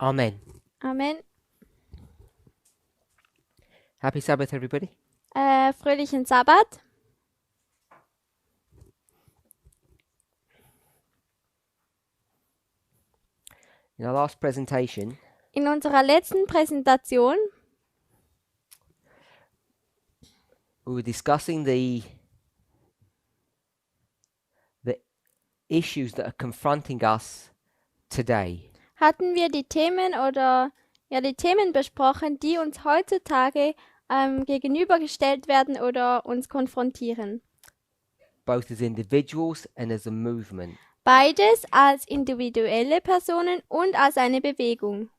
Amen. Amen. Happy Sabbath, everybody. Fröhlichen Sabbat. In our last presentation, In unserer letzten Präsentation we were discussing the issues that are confronting us today. hatten wir die Themen besprochen, die uns heutzutage gegenübergestellt werden oder uns konfrontieren. Both as individuals and as a movement. Beides als individuelle Personen und als eine Bewegung.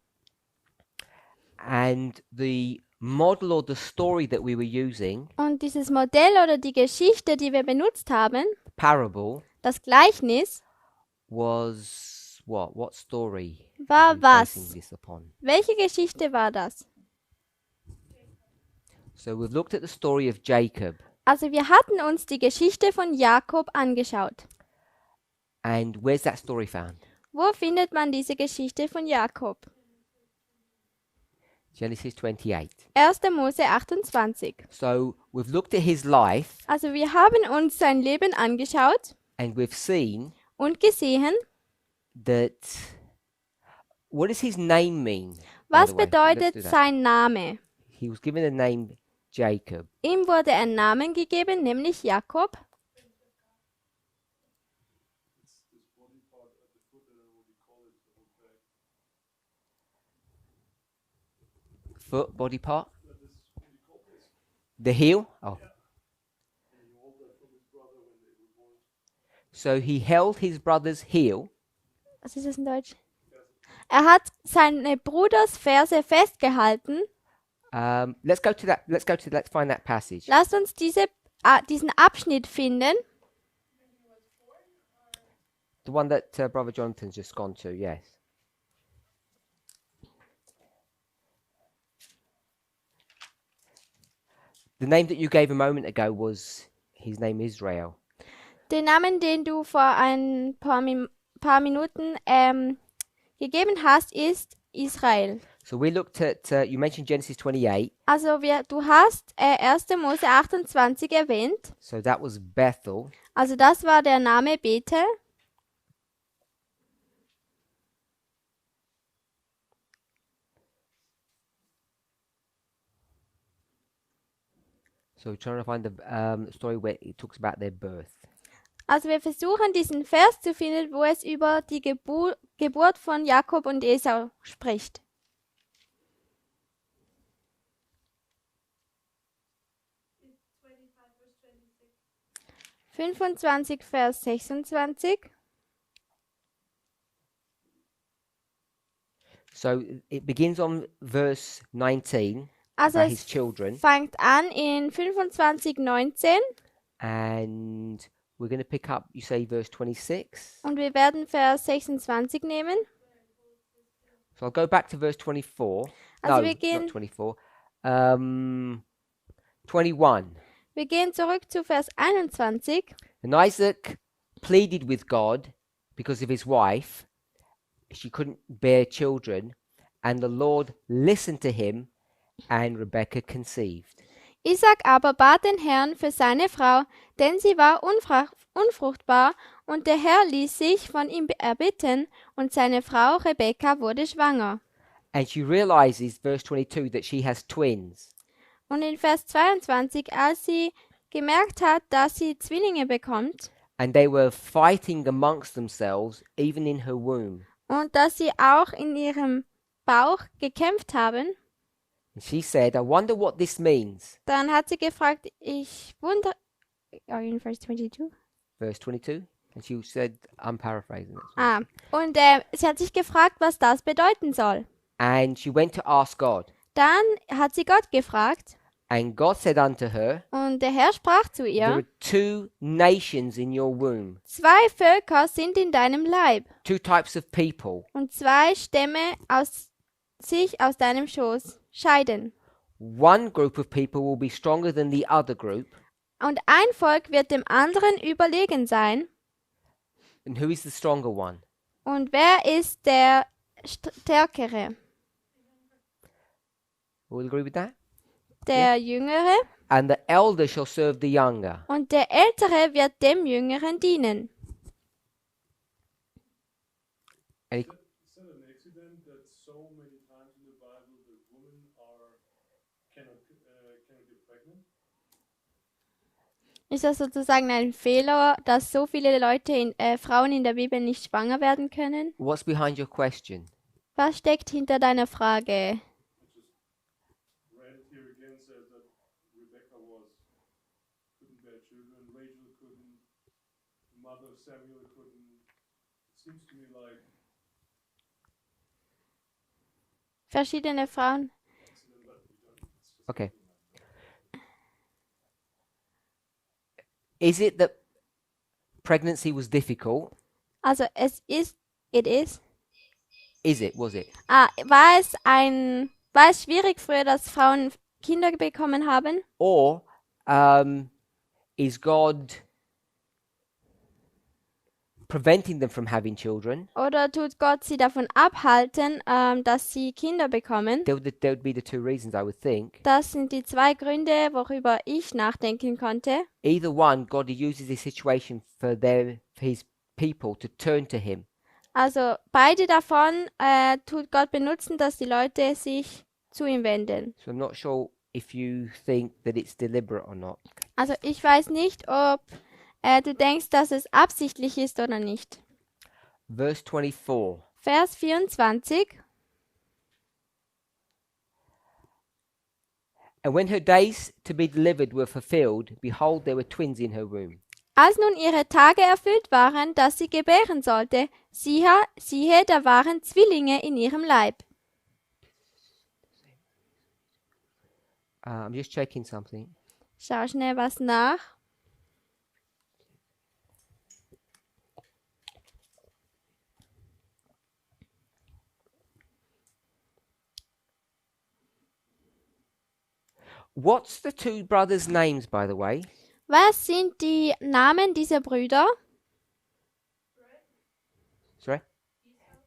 And the model or the story that we were using, Und dieses Modell oder die Geschichte, die wir benutzt haben, parable, das Gleichnis, was what? What story war are we basing was? this upon? Welche Geschichte war das? So we've looked at the story of Jacob. Also wir hatten uns die Geschichte von Jakob angeschaut. And where's that story found? Wo findet man diese Geschichte von Jakob? Genesis 28. 1. Mose 28. So we've looked at his life Also wir haben uns sein Leben angeschaut and we've seen und gesehen, that what does his name mean? By was the way? Let's bedeutet do that. sein Name. He was given a name Jacob. Ihm wurde ein Name gegeben, nämlich Jakob. Foot, body part? The heel? Oh. So he held his brother's heel Was ist das in Deutsch? Er hat seine Bruders Ferse festgehalten. Let's find that passage. Lasst uns diesen Abschnitt finden. The one that Brother Jonathan's just gone to, yes. The name that you gave a moment ago was his name Israel. Den Namen, den du vor ein paar Minuten gegeben hast, ist Israel. So we looked at, you mentioned Genesis 28. Also du hast 1. Mose 28 erwähnt. So that was Bethel. Also das war der Name Bethel. So we're trying to find the story where it talks about their birth. Also wir versuchen diesen Vers zu finden, wo es über die Geburt von Jakob und Esau spricht. Vers 26. So it begins on verse 19. Also His es children. fängt an in 25,19 And we're going to pick up, you say, verse 26. und wir werden Vers 26 nehmen. So I'll go back to verse 24. Also No, wir gehen, not 24. 21. wir gehen zurück zu Vers 21. And Isaac pleaded with God because of his wife. She couldn't bear children. And the Lord listened to him, and Rebekah conceived. Isaac aber bat den Herrn für seine Frau, denn sie war unfruchtbar, und der Herr ließ sich von ihm erbitten, und seine Frau Rebekka wurde schwanger. And she realizes, verse 22, that she has twins. Und in Vers 22, als sie gemerkt hat, dass sie Zwillinge bekommt, And they were fighting amongst themselves, even in her womb. und dass sie auch in ihrem Bauch gekämpft haben, And she said, I wonder what this means. dann hat sie gefragt, ich wundere, are you in Vers 22? Verse 22. And she said, I'm paraphrasing this. Und sie hat sich gefragt, was das bedeuten soll. And she went to ask God. Dann hat sie Gott gefragt, And God said unto her, und der Herr sprach zu There ihr, are two nations in your womb, 2 Völker sind in deinem Leib, two types of people. und 2 Stämme sich aus deinem Schoß scheiden. One group of people will be stronger than the other group. Und ein Volk wird dem anderen überlegen sein. And who is the stronger one? Und wer ist der Stärkere. All agree with that? Der Jüngere And the elder shall serve the younger. und der Ältere wird dem Jüngeren dienen. Any, Is that an accident that so many times in the Bible the women cannot get pregnant? Ist das sozusagen ein Fehler, dass so viele Frauen in der Bibel nicht schwanger werden können? what's behind your question? Was steckt hinter deiner Frage? I just read it here again says that Rebecca couldn't bear children, Rachel couldn't, the mother of Samuel couldn't. It seems to me like Verschiedene Frauen. accident, but we don't. It's just Okay. Is it that pregnancy was difficult? Also it is. Was it? War es schwierig früher, dass Frauen Kinder bekommen haben? Or is God preventing them from having children? Oder tut Gott sie davon abhalten, dass sie Kinder bekommen? There would be the two reasons, I would think. Das sind die zwei Gründe, worüber ich nachdenken konnte. Either one, God uses this situation for his people to turn to him. Also beide davon tut Gott benutzen, dass die Leute sich zu ihm wenden. So I'm not sure if you think that it's deliberate or not. Also ich weiß nicht, ob du denkst, dass es absichtlich ist oder nicht. Verse 24. Vers 24. And when her days to be delivered were fulfilled, behold, there were twins in her womb. Als nun ihre Tage erfüllt waren, dass sie gebären sollte, siehe, da waren Zwillinge in ihrem Leib. I'm just checking something. Schau schnell was nach. What's the two brothers' names, by the way? Was sind die Namen dieser Brüder? Sorry?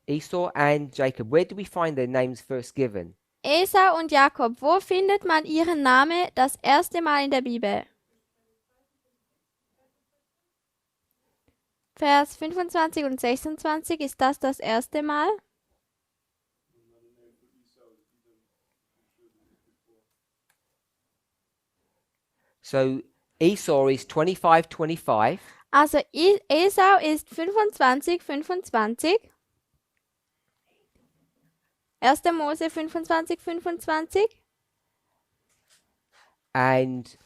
Esau and Jacob. Where do we find their names first given? Esau und Jakob. Wo findet man ihren Namen das erste Mal in der Bibel? Vers 25 und 26, ist das erste Mal? So Esau is 25, 25. Also Esau ist 25, 25. 1. Mose 25, 25. And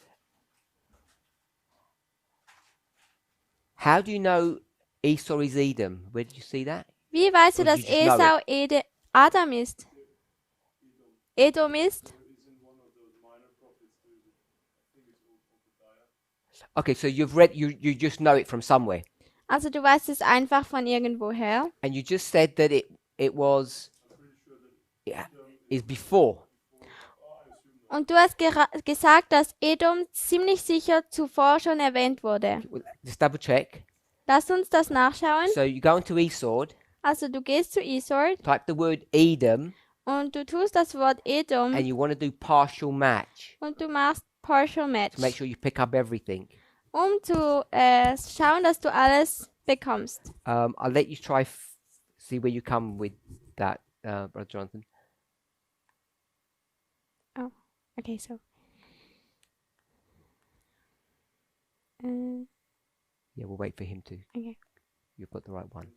how do you know Esau is Edom? Where did you see that? Wie weißt du, Or dass did you just know Esau Adam ist? Edom ist? Okay, so you've read, you just know it from somewhere. Also du weißt es einfach von irgendwoher. And you just said that it is before. Und du hast gesagt, dass Edom ziemlich sicher zuvor schon erwähnt wurde. Just double check. Lass uns das nachschauen. So you go into Esau, Also du gehst zu Esau type the word Edom, und du tust das Wort Edom and you want to do partial match und du machst Partial Match, to make sure you pick up everything. um zu schauen, dass du alles bekommst. I'll let you try see where you come with that, Brother Jonathan. Oh, okay, so. Yeah, we'll wait for him to. Okay. You've got the right one.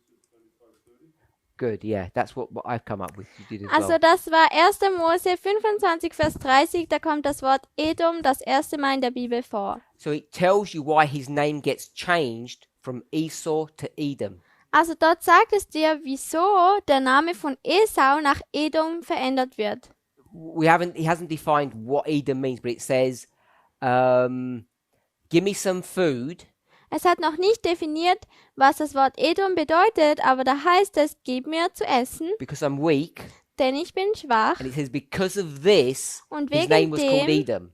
Good, yeah, that's what I've come up with. You did as Also well. das war 1. Mose 25, Vers 30, da kommt das Wort Edom das erste Mal in der Bibel vor. So it tells you why his name gets changed from Esau to Edom. Also dort sagt es dir, wieso der Name von Esau nach Edom verändert wird. He hasn't defined what Edom means, but it says, give me some food. Es hat noch nicht definiert, was das Wort Edom bedeutet, aber da heißt es, gib mir zu essen, Because I'm weak. denn ich bin schwach. And it says, because of this, Und his wegen name was called dem- Edom.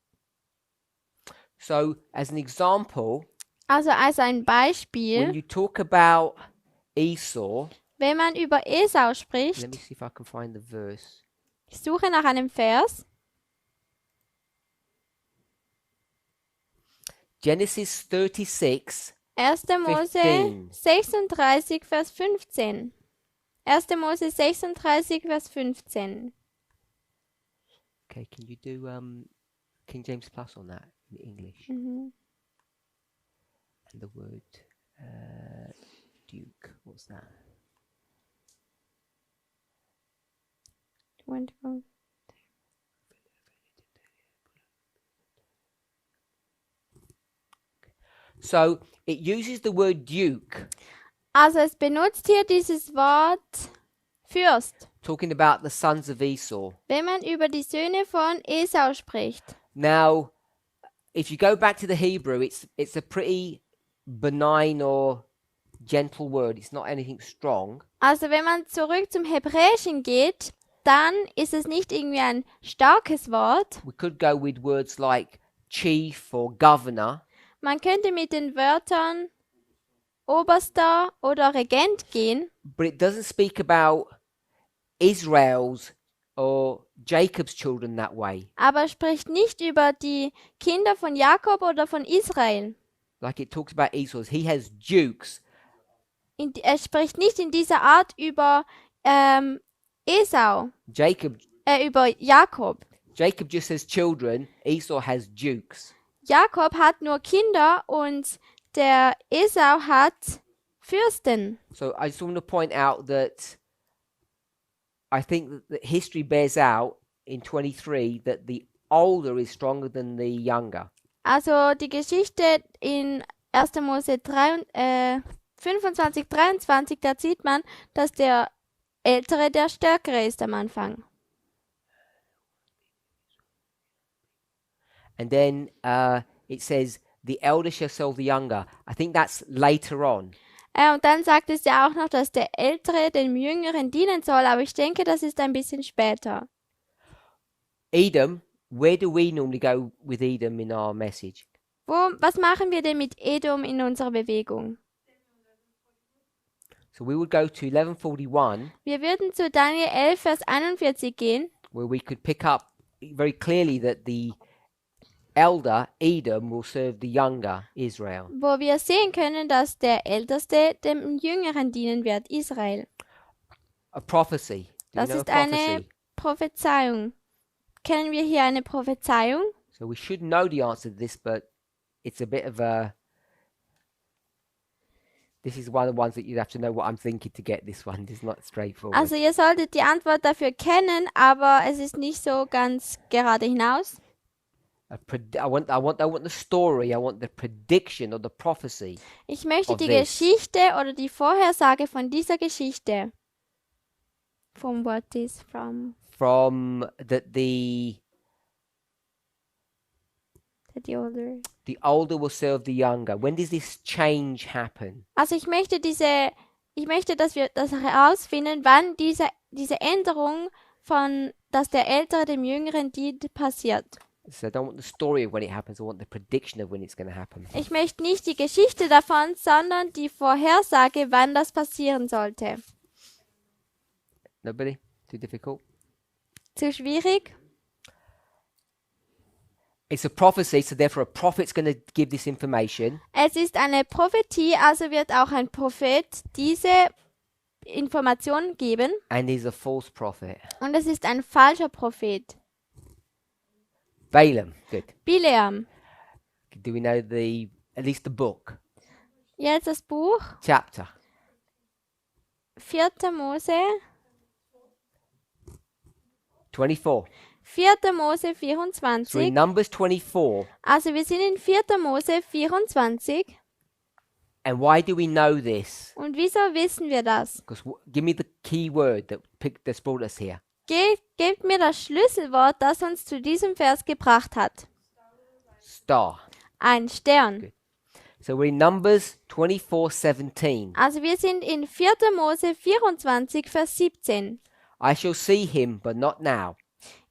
So, as an example, Also als ein when Beispiel, you talk about Esau, wenn man über Esau let me spricht, see if I can find the verse. ich suche nach einem Vers. Genesis 36, 1. Mose 15. 36, Vers 15. 1. Mose 36, Vers 15. Okay, can you do King James Plus on that in English? Mhm. And the word Duke, what's that? Wonderful. So it uses the word Duke, Also es benutzt hier dieses Wort Fürst, talking about the sons of Esau. wenn man über die Söhne von Esau spricht. Now, if you go back to the Hebrew, it's a pretty benign or gentle word. It's not anything strong. Also wenn man zurück zum Hebräischen geht, dann ist es nicht irgendwie ein starkes Wort. We could go with words like chief or governor, Man könnte mit den Wörtern Oberster oder Regent gehen, but it doesn't speak about Israel's or Jacob's children that way. aber spricht nicht über die Kinder von Jakob oder von Israel. Like it talks about Esau's. He has dukes. Er spricht nicht in dieser Art über Esau, über Jakob. Jacob just has children. Esau has dukes. Jakob hat nur Kinder und der Esau hat Fürsten. So I just want to point out that I think that history bears out in 23 that the older is stronger than the younger. Also die Geschichte in 1. Mose 25, 23, da sieht man, dass der Ältere der Stärkere ist am Anfang. And then it says, the elder shall serve the younger. I think that's later on. Und dann sagt es ja auch noch, dass der Ältere dem Jüngeren dienen soll, aber ich denke, das ist ein bisschen später. Edom, where do we normally go with Edom in our message? Was machen wir denn mit Edom in unserer Bewegung? So we would go to 1141, Wir würden zu Daniel 11, Vers 41 gehen, where we could pick up very clearly that the elder Edom will serve the younger Israel. wo wir sehen können, dass der Älteste dem Jüngeren dienen wird, Israel. A prophecy. Do you Das know a ist eine prophecy? Prophezeiung. Kennen wir hier eine Prophezeiung? So we should know the answer to this, but it's a bit of a. This is one of the ones that you'd have to know what I'm thinking to get this one. It's not straightforward. Also ihr solltet die Antwort dafür kennen, aber es ist nicht so ganz gerade hinaus. I want the story. I want the prediction or the prophecy. Ich möchte Of die this. Geschichte oder die Vorhersage von dieser Geschichte. From what is from From the the older. older will serve the younger. When does this change happen? Also ich möchte, dass wir das herausfinden, wann diese Änderung von, dass der Ältere dem Jüngeren dient, passiert. So I don't want the story of when it happens. I want the prediction of when it's going to happen. Ich möchte nicht die Geschichte davon, sondern die Vorhersage, wann das passieren sollte. Nobody? Too difficult? Zu schwierig? It's a prophecy, so therefore a prophet's going to give this information. Es ist eine Prophetie, also wird auch ein Prophet diese Informationen geben. And he's a false prophet. Und es ist ein falscher Prophet. Balaam. Good. Bileam. Do we know at least the book? Jetzt das Buch, Chapter. 4. Mose, 24. 4. Mose So in 24. Numbers 24. Also wir sind in 4. Mose 24. And why do we know this? Und wieso wissen wir das? Because give me the key word that's brought us here. Gebt mir das Schlüsselwort, das uns zu diesem Vers gebracht hat. Star. Ein Stern. Good. So we're in Numbers 24:17. Also wir sind in 4. Mose 24, Vers 17. I shall see him, but not now.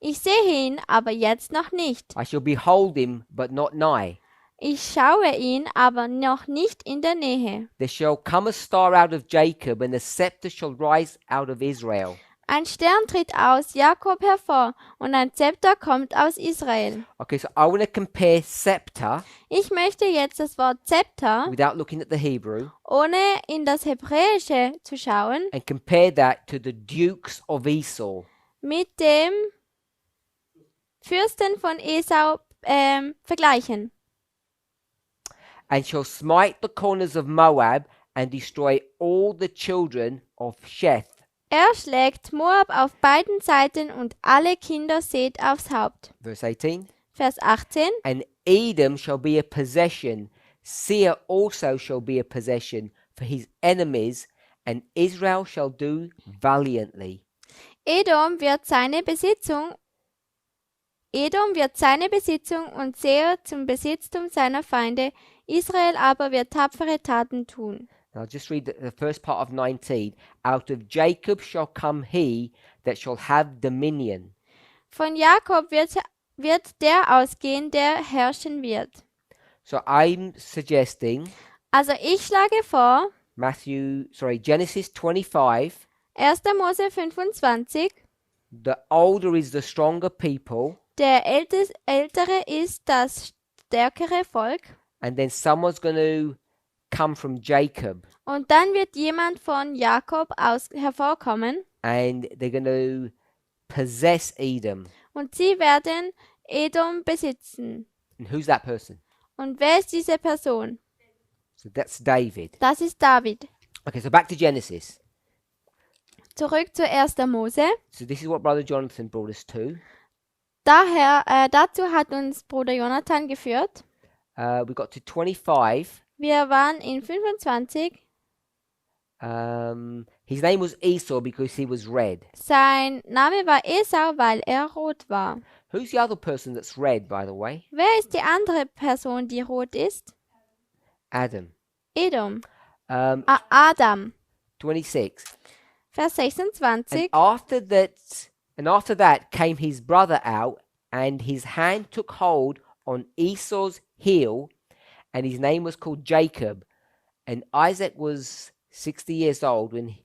Ich sehe ihn, aber jetzt noch nicht. I shall behold him, but not nigh. Ich schaue ihn, aber noch nicht in der Nähe. There shall come a star out of Jacob, and a scepter shall rise out of Israel. Ein Stern tritt aus Jakob hervor und ein Zepter kommt aus Israel. Okay, so I want to compare scepter Ich möchte jetzt das Wort Zepter, without looking at the Hebrew ohne in das Hebräische zu schauen, and compare that to the dukes of Esau. mit dem Fürsten von Esau vergleichen. And shall smite the corners of Moab and destroy all the children of Sheth. Er schlägt Moab auf beiden Seiten und alle Kinder Seth aufs Haupt. Verse 18. Vers 18. And Edom shall be a possession, Seir also shall be a possession for his enemies, and Israel shall do valiantly. Edom wird seine Besitzung und Seir zum Besitztum seiner Feinde, Israel aber wird tapfere Taten tun. I'll just read the first part of 19. Out of Jacob shall come he that shall have dominion. Von Jakob wird der ausgehen, der herrschen wird. So I'm suggesting Also ich schlage vor, Genesis 25. 1. Mose 25, The older is the stronger people, der Ältere ist das stärkere Volk. and then someone's going to come from Jacob, Und dann wird jemand von Jakob hervorkommen and they're going to possess Edom. und sie werden Edom besitzen. And who's that person? Und wer ist diese Person? So that's David. Das ist David. Okay, so back to Genesis. Zurück zu 1. Mose. So this is what Brother Jonathan brought us to. Dazu hat uns Bruder Jonathan geführt. We got to 25. Wir waren in 25. His name was Esau because he was red. Sein Name war Esau, weil er rot war. Who's the other person that's red, by the way? Wer ist die andere Person, die rot ist? Adam. Edom. Um, Adam. 26. Vers 26. And after that came his brother out, and his hand took hold on Esau's heel, and his name was called Jacob. And Isaac was 60 years old when,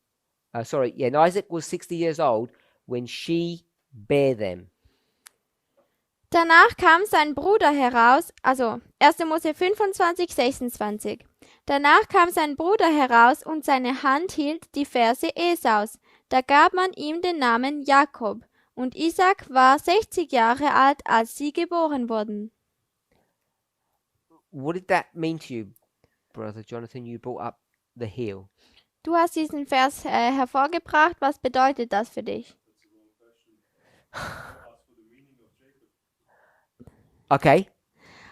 and Isaac was 60 years old when she bare them. Danach kam sein Bruder heraus, also 1. Mose 25, 26. Danach kam sein Bruder heraus und seine Hand hielt die Ferse Esaus. Da gab man ihm den Namen Jakob. Und Isaac war 60 Jahre alt, als sie geboren wurden. What did that mean to you, Brother Jonathan? You brought up the heel. Du hast diesen Vers hervorgebracht. Was bedeutet das für dich? Okay.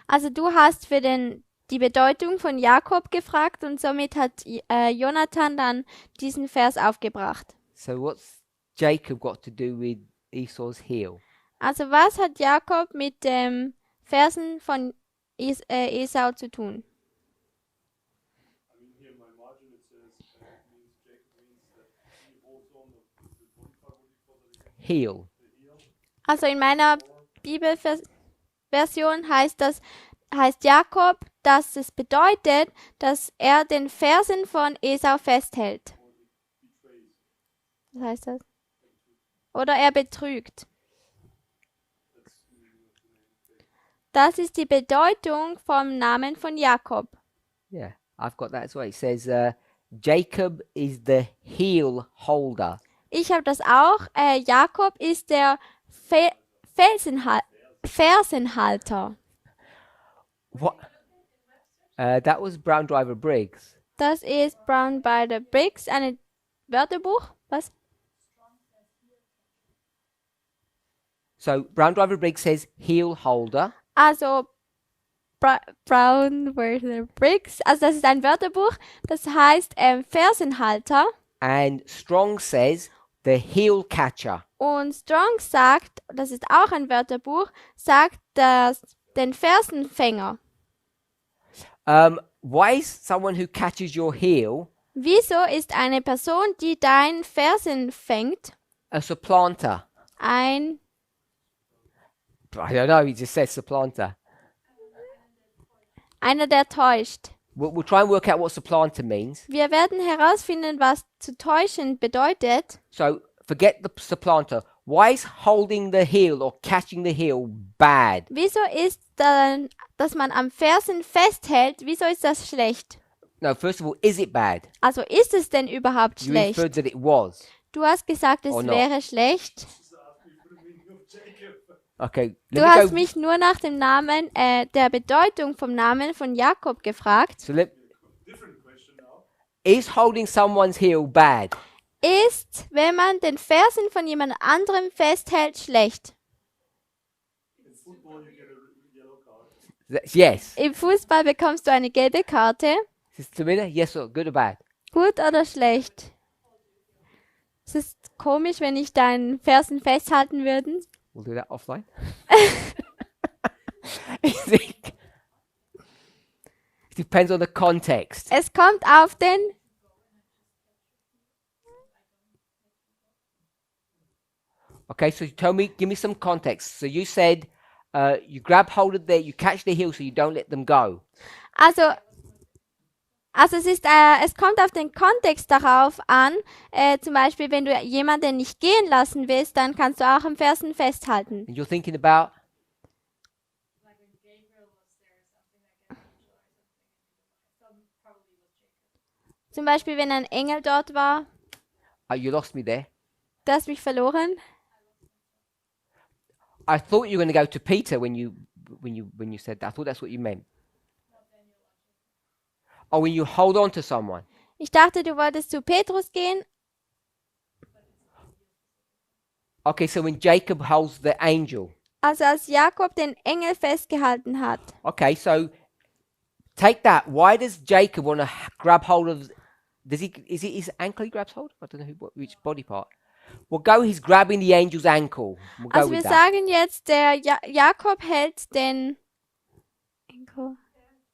Also du hast für die Bedeutung von Jakob gefragt und somit hat Jonathan dann diesen Vers aufgebracht. So what's Jacob got to do with Esau's heel? Also was hat Jakob mit dem Fersen von Esau zu tun? I mean, here in my margin it says it means Jacob means that he holds on the body part, what do you call it again? Heel. The heel. Also in meiner Bibelversion heißt Jakob, dass es bedeutet, dass er den Fersen von Esau festhält. Was heißt das? Oder er betrügt. Das ist die Bedeutung vom Namen von Jakob. Yeah, I've got that as well. It says Jacob is the heel holder. Ich habe das auch. Jakob ist der Fersenhalter. What? That was Brown Driver Briggs. Das ist Brown by the Briggs, ein Wörterbuch. Was? So Brown Driver Briggs says heel holder. Also Brown by the Briggs, also das ist ein Wörterbuch, das heißt Fersenhalter. And Strong says the heel catcher. Und Strong sagt, das ist auch ein Wörterbuch, sagt den Fersenfänger. Why is someone who catches your heel Wieso ist eine Person, die deinen Fersen fängt, a supplanter? ein I don't know, he just says supplanter. Einer, der täuscht. We'll try and work out what supplanter means. Wir werden herausfinden, was zu täuschen bedeutet. So forget the supplanter. Why is holding the heel or catching the heel bad? Wieso ist dann, dass man am Fersen festhält, wieso ist das schlecht? No, first of all, is it bad? Also ist es denn überhaupt You schlecht? inferred that it was. Du hast gesagt, es Or not. wäre schlecht. Okay. Du Let me hast go. mich nur nach dem Namen, der Bedeutung vom Namen von Jakob gefragt. So is holding someone's heel bad? Ist, wenn man den Fersen von jemand anderem festhält, schlecht? Yes. Im Fußball bekommst du eine gelbe Karte. Is this Tamina? Yes or good or bad? Gut oder schlecht? Es ist komisch, wenn ich deinen Fersen festhalten würde. We'll do that offline. It depends on the context. Es kommt auf den... Okay, so give me some context. So you said you grab hold of you catch the heel so you don't let them go. Also es kommt auf den Kontext darauf an. Zum Beispiel, wenn du jemanden nicht gehen lassen willst, dann kannst du auch am Fersen festhalten. And you're thinking about, Zum Beispiel, wenn ein Engel dort war. you lost me there. Du hast mich verloren. I thought you were going to go to Peter when you said that. I thought that's what you meant. Oh, when you hold on to someone. Ich dachte, du wolltest zu Petrus gehen. Okay, so when Jacob holds the angel. Also als Jakob den Engel festgehalten hat. Okay, so take that. Why does Jacob want to grab hold of? Is it his ankle he grabs hold? I don't know which body part. We'll go. He's grabbing the angel's ankle. We'll go Also wir with that. sagen jetzt, der Jakob hält den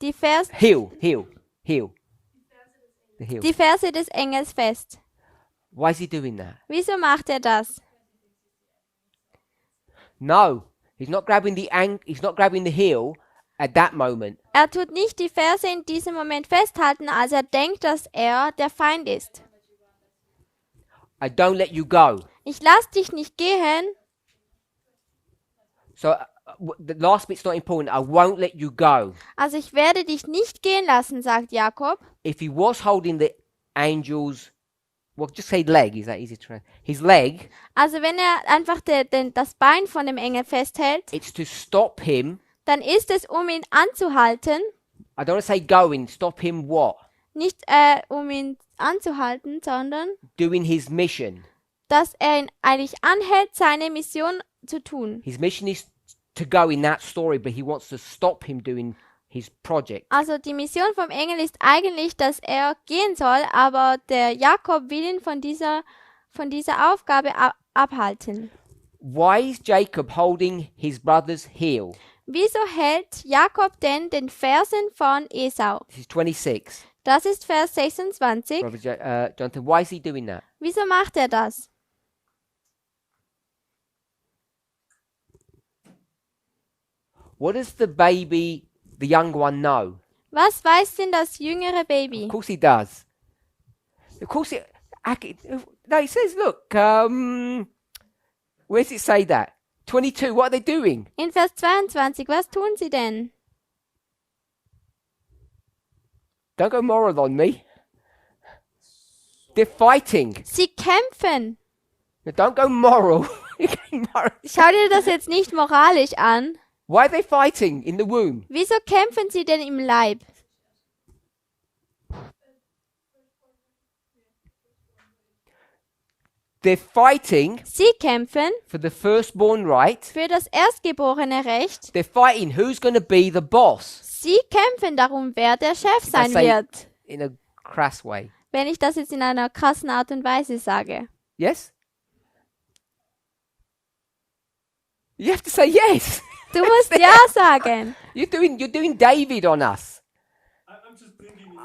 die Ferse The heel. die Ferse des Engels fest. Why is he doing that? Wieso macht er das? No, he's not grabbing He's not grabbing the heel at that moment. Er tut nicht die Ferse in diesem Moment festhalten, als er denkt, dass er der Feind ist. I don't let you go. Ich lass dich nicht gehen. So the last bit's not important. I won't let you go. Also ich werde dich nicht gehen lassen, sagt Jakob. If he was holding the angel's, well, just say leg. Is that easy to? His leg. Also wenn er einfach das Bein von dem Engel festhält, It's to stop him. dann ist es, um ihn anzuhalten. I don't want to say going. Stop him what? Nicht um ihn anzuhalten, sondern Doing his mission. dass er ihn eigentlich anhält, seine Mission zu tun. His mission is to go in that story, but he wants to stop him doing his project. Also die Mission vom Engel ist eigentlich, dass er gehen soll, aber der Jakob will ihn von dieser Aufgabe abhalten. Why is Jacob holding his brother's heel? Wieso hält Jakob denn den Fersen von Esau? This is 26. Das ist Vers 26. Jonathan, why is he doing that? Wieso macht er das? What does the young one, know? Was weiß denn das jüngere Baby? Of course he does. Of course it. No, it says, look. Where does it say that? 22. What are they doing? In Vers 22, was tun sie denn? Don't go moral on me. They're fighting. Sie kämpfen. No, don't go moral. You're getting moral. Schau dir das jetzt nicht moralisch an. Why are they fighting in the womb? Wieso kämpfen sie denn im Leib? They're fighting Sie kämpfen for the firstborn right. für das erstgeborene Recht. They're fighting who's going to be the boss. Sie kämpfen darum, wer der Chef sein say- wird. In a crass way. Wenn ich das jetzt in einer krassen Art und Weise sage. Yes? You have to say yes. Du musst ja sagen. You're doing David on us. I'm just thinking,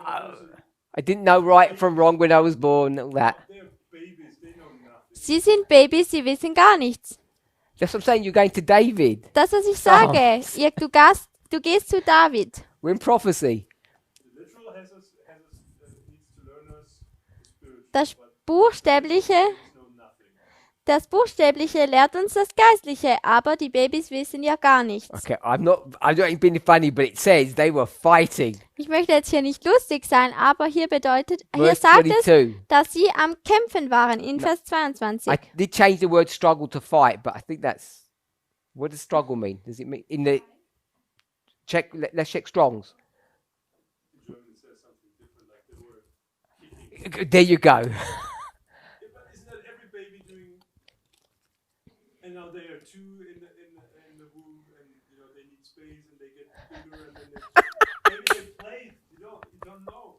I didn't know right from wrong when I was born. All that. they're babies, they know nothing. Sie sind Babys, sie wissen gar nichts. That's what I'm saying. You're going to David. Das, was ich sage. Du gehst zu David. We're in prophecy. The literal has us needs to learn us the spiritual, Das but Buchstäbliche, babies know nothing. das Buchstäbliche lehrt uns das Geistliche, aber die Babys wissen ja gar nichts. Okay, I'm not being funny, but it says they were fighting. Ich möchte jetzt hier nicht lustig sein, aber hier Verse sagt es, 22. dass sie am Kämpfen waren in Vers 22. I did change the word struggle to fight, but I think that's what does struggle mean? Does it mean in the check? Let's check Strong's. In German it says something different, like the word kicking. There you go. Yeah, but isn't that every baby doing? And now they are two in the womb, and you know they need space, and they get bigger, and then maybe they play. You don't know.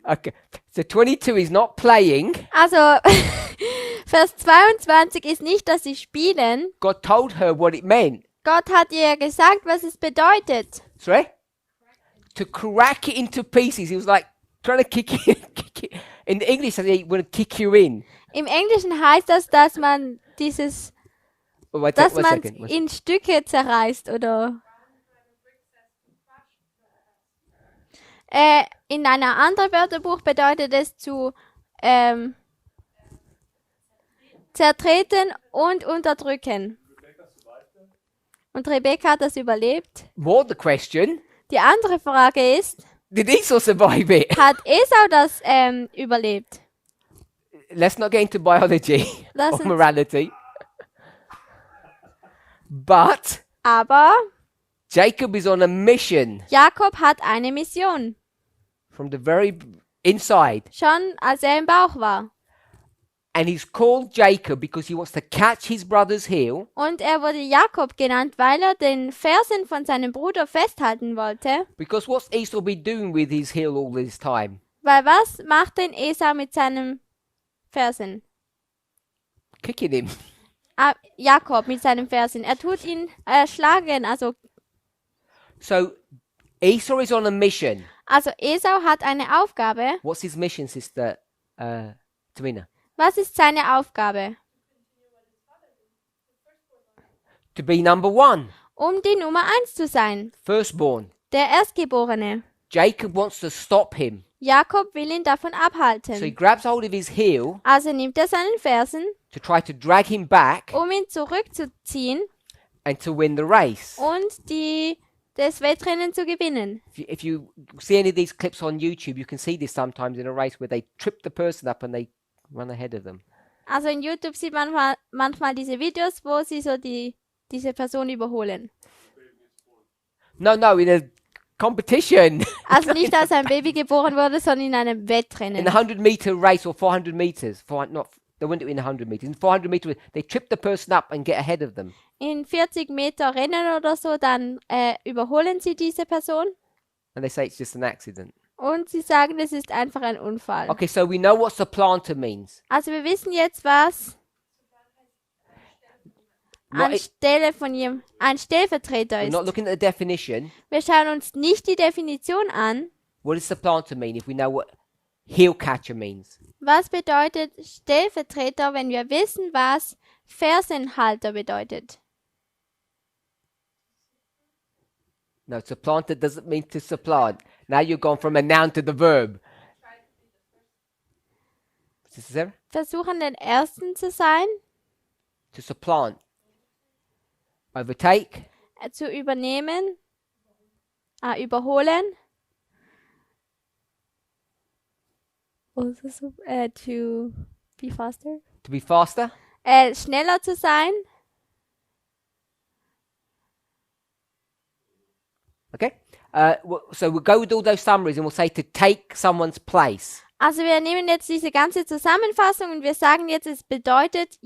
Okay, so 22 is not playing. Also, Vers 22 ist nicht, dass sie spielen. God told her what it meant. Gott hat ihr gesagt, was es bedeutet. Sorry? To crack it into pieces. He was like trying to kick it. In English, he would kick you in. Im Englischen heißt das, dass man dieses, Oh, wait, dass one man second. in Stücke zerreißt oder in einer anderen Wörterbuch bedeutet es zu zertreten und unterdrücken. Und Rebekka hat das überlebt. More the question: Die andere Frage ist, did Esau survive it? hat Esau das überlebt? Let's not get into biology Lass or uns- morality. But Aber Jacob is on a mission Jakob hat eine Mission, from the very inside. schon als er im Bauch war. And he's called Jacob because he wants to catch his brother's heel. Und er wurde Jakob genannt, weil er den Fersen von seinem Bruder festhalten wollte. Because what's Esau been doing with his heel all this time? Weil was macht denn Esau mit seinem Fersen? Kicking him. Jakob mit seinem Fersen. Er tut ihn schlagen. Also So Esau is on a mission. Esau hat eine Aufgabe. What's his mission, Sister Tamina? Was ist seine Aufgabe? To be number one, Um die Nummer 1 zu sein. firstborn. Der Erstgeborene. Jacob wants to stop him. Jakob will ihn davon So he abhalten. grabs hold of his heel Also nimmt er seinen Fersen, to try to drag him back um ihn zurückzuziehen and to win the race. und das Wettrennen zu gewinnen. If you see any of these clips on YouTube, you can see this sometimes in a race where they trip the person up and they run ahead of them. Also in YouTube sieht man manchmal diese Videos, wo sie so diese Person überholen. No, in a competition. Also nicht, als ein Baby geboren wurde, sondern in einem In Wettrennen. a 100-meter race or 400 meters. They wouldn't do it in 100 meters. In 400 meters, they trip the person up and get ahead of them. In 40 Meter Rennen oder so, dann überholen sie diese Person And they say it's just an accident. und sie sagen, es ist einfach ein Unfall. Okay, so we know what supplanter means. Also wir wissen jetzt, was Not, anstelle von ein Stellvertreter we're not ist. looking at the definition. Wir schauen uns nicht die Definition an. What does supplanter mean if we know what heel catcher means? Was bedeutet Stellvertreter, wenn wir wissen, was Fersenhalter bedeutet? No, supplanter doesn't mean to supplant. Now you've gone from a noun to the verb. Sister Sarah? Versuchen, den Ersten zu sein, To supplant. Overtake. zu übernehmen, überholen. Also so, to be faster. To be faster. Schneller zu sein. Okay? So we'll go with all those summaries and we'll say to take someone's place. Also wir nehmen jetzt diese ganze Zusammenfassung und wir sagen jetzt, es bedeutet,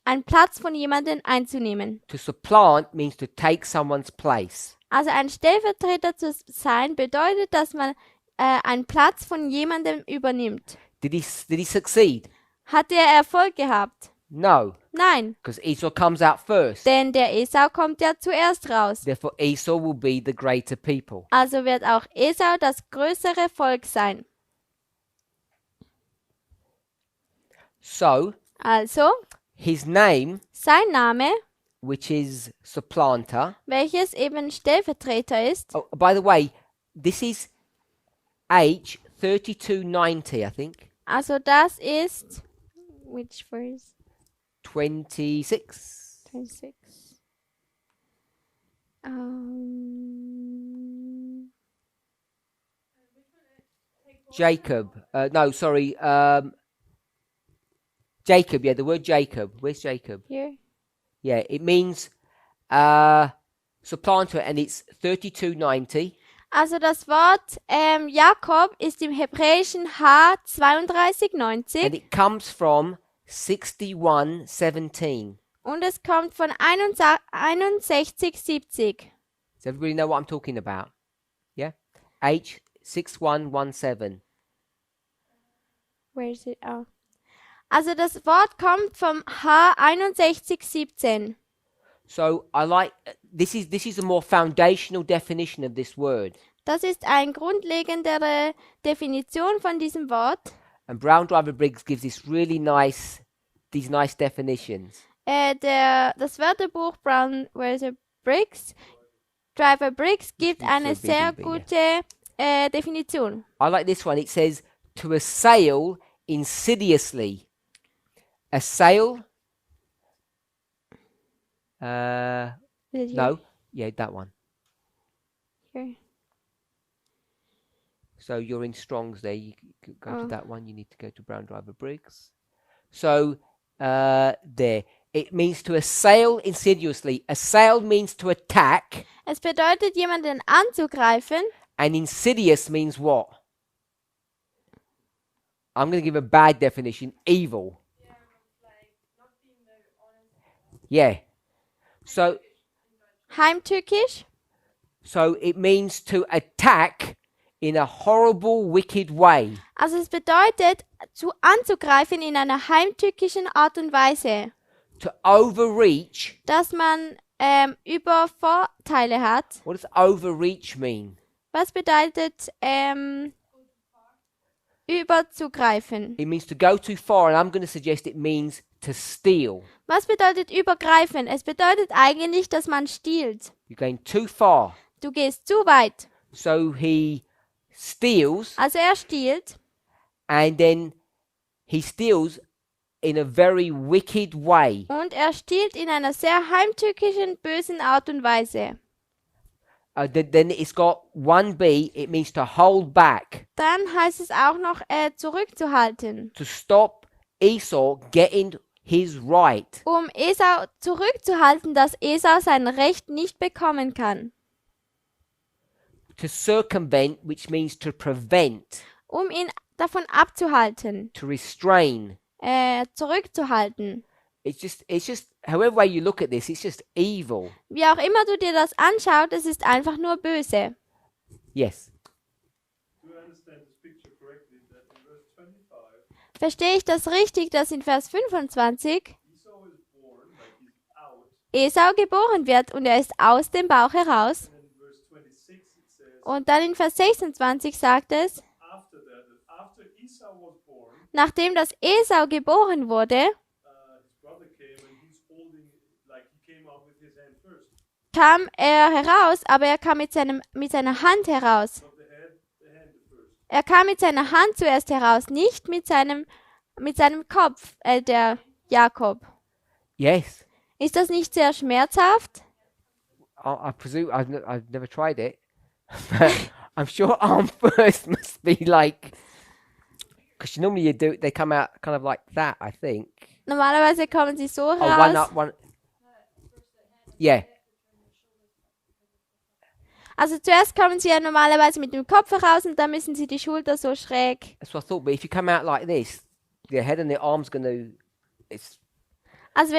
einen Platz von jemandem einzunehmen. To supplant means to take someone's place. Also ein Stellvertreter zu sein bedeutet, dass man einen Platz von jemandem übernimmt. Did he succeed? Hat er Erfolg gehabt? No, Nein, because Esau comes out first. denn der Esau kommt ja zuerst raus. Therefore, Esau will be the greater people. Also wird auch Esau das größere Volk sein. So, Also, his name, sein Name, which is supplanter. welches eben Stellvertreter ist. Oh, by the way, this is H 3290, I think. Also das ist, which verse? 26. 26. Jacob. No, sorry. Jacob, yeah, the word Jacob. Where's Jacob? Here. Yeah, it means supplanter, and it's 3290. Also das Wort Jakob ist im Hebräischen H3290 And it comes from 6117. und es kommt von 6170. Does everybody know what I'm talking about? Yeah? H6117. Where is it? Oh. Also das Wort kommt vom H6117. So I like this is a more foundational definition of this word. Das ist eine grundlegendere Definition von diesem Wort. And Brown Driver Briggs gives these nice definitions. Das Wörterbuch Driver Briggs gibt eine so sehr BDB, gute Definition. I like this one. It says to assail insidiously. Assail. No. Yeah, that one. Here. So you're in Strong's there. You go to Oh. that one. You need to go to Brown Driver Briggs. So there. It means to assail insidiously. Assail means to attack. Es bedeutet, jemanden anzugreifen. And insidious means what? I'm going to give a bad definition. Evil. Yeah. So Heimtückisch. it means to attack in a horrible, wicked way. Also es bedeutet, anzugreifen in einer heimtückischen Art und Weise. To overreach. Dass man über Vorteile hat. What does overreach mean? Was bedeutet überzugreifen? It means to go too far, and I'm going to suggest it means to steal. Was bedeutet übergreifen? Es bedeutet eigentlich, dass man stiehlt. You're going too far. Du gehst zu weit. So he steals, Also er stiehlt and then he steals in a very wicked way. und er stiehlt in einer sehr heimtückischen, bösen Art und Weise. Then it's got 1b, it means to hold back. Dann heißt es auch noch zurückzuhalten. To stop Esau getting his right. Um Esau zurückzuhalten, dass Esau sein Recht nicht bekommen kann. To circumvent, which means to prevent. Um ihn davon abzuhalten. To restrain. Zurückzuhalten. It's just, however way you look at this, it's just evil. Wie auch immer du dir das anschaust, es ist einfach nur böse. Yes. Do I understand this picture correctly that in verse 25, Verstehe ich das richtig, dass in Vers 25 Esau is born, like he's out, Esau geboren wird und er ist aus dem Bauch heraus? and in verse 26 it says, Und dann in Vers 26 sagt es, after that after Esau was born, nachdem das Esau geboren wurde, his brother came and he's holding, like he came out with his hand first, kam er heraus, aber er kam mit seiner Hand heraus. not the hand first. Er kam mit seiner Hand zuerst heraus, nicht mit seinem Kopf, der Jakob. Yes. Ist das nicht sehr schmerzhaft? I presume I've never tried it. But I'm sure arm first must be like, because normally they come out kind of like that, I think. Normalerweise kommen sie so Oh, one heraus. up, one. Yeah. Also zuerst kommen sie ja normalerweise mit dem Kopf heraus und dann müssen sie die Schulter so schräg. That's what I thought. But if you come out like this, the head and the arm's gonna. It's Also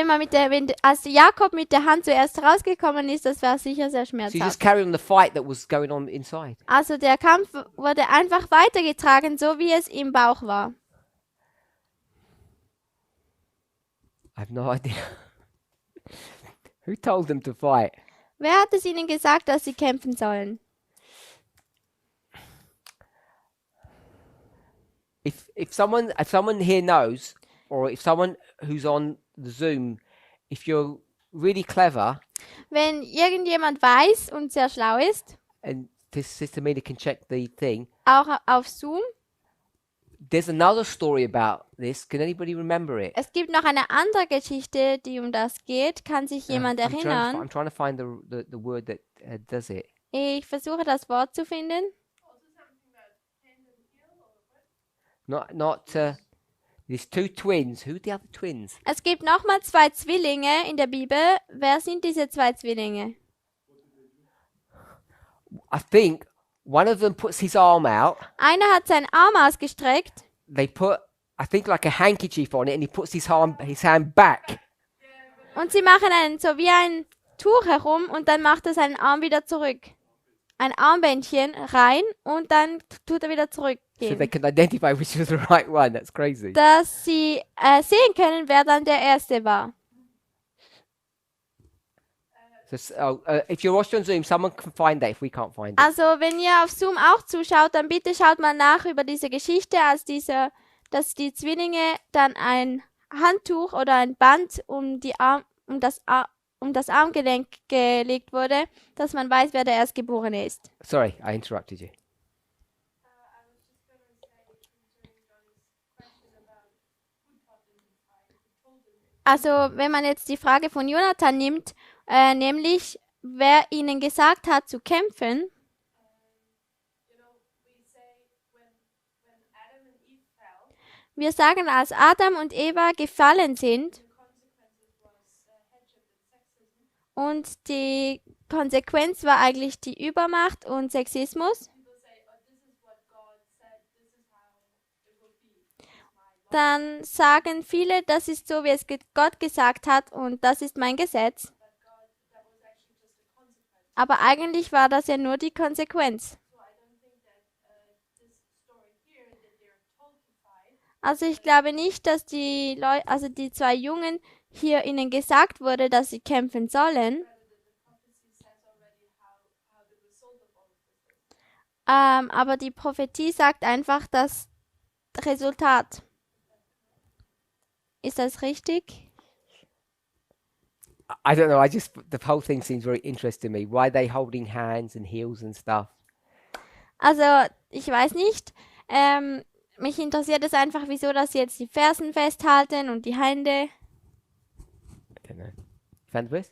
als Jakob mit der Hand zuerst rausgekommen ist, das war sicher sehr so you just schmerzhaft. carry on the fight that was going on inside. Also der Kampf wurde einfach weitergetragen, so wie es im Bauch war. I have no idea. Who told them to fight? Wer hat es ihnen gesagt, dass sie kämpfen sollen? If someone here knows, or if someone who's on the Zoom, if you're really clever Wenn irgendjemand weiß und sehr schlau ist and Sister Mina can check the thing. auch auf Zoom. There's another story about this. Can anybody remember it? Es gibt noch eine andere Geschichte, die um das geht. Kann sich jemand erinnern? I'm trying to find the word that does it. Ich versuche das Wort zu finden. Not. There's two twins. Who are the other twins? Es gibt nochmal 2 Zwillinge in der Bibel. Wer sind diese 2 Zwillinge? I think one of them puts his arm out. Einer hat seinen Arm ausgestreckt They put, I think, like a handkerchief on it, and he puts his hand back. und sie machen so wie ein Tuch herum und dann macht er seinen Arm wieder zurück. Ein Armbändchen rein und dann tut er wieder So they zurückgehen. can identify which was the right one. That's crazy. Dass sie sehen können, wer dann der Erste war. If you're watching on Zoom, someone can find that if we can't find it. Also wenn ihr auf Zoom auch zuschaut, dann bitte schaut mal nach über diese Geschichte, dass die Zwillinge dann ein Handtuch oder ein Band um das Armgelenk gelegt wurde, dass man weiß, wer der Erstgeborene ist. Sorry, I interrupted you. Also wenn man jetzt die Frage von Jonathan nimmt, nämlich wer ihnen gesagt hat zu kämpfen, wir sagen, als Adam und Eva gefallen sind und die Konsequenz war eigentlich die Übermacht und Sexismus, dann sagen viele, das ist so, wie es Gott gesagt hat und das ist mein Gesetz. Aber eigentlich war das ja nur die Konsequenz. Also ich glaube nicht, dass die 2 Jungen hier ihnen gesagt wurde, dass sie kämpfen sollen. Aber die Prophetie sagt einfach das Resultat. Ist das richtig? I don't know. The whole thing seems very interesting to me. Why are they holding hands and heels and stuff? Also ich weiß nicht. Mich interessiert es einfach, wieso dass sie jetzt die Fersen festhalten und die Hände. I don't know. Found the verse?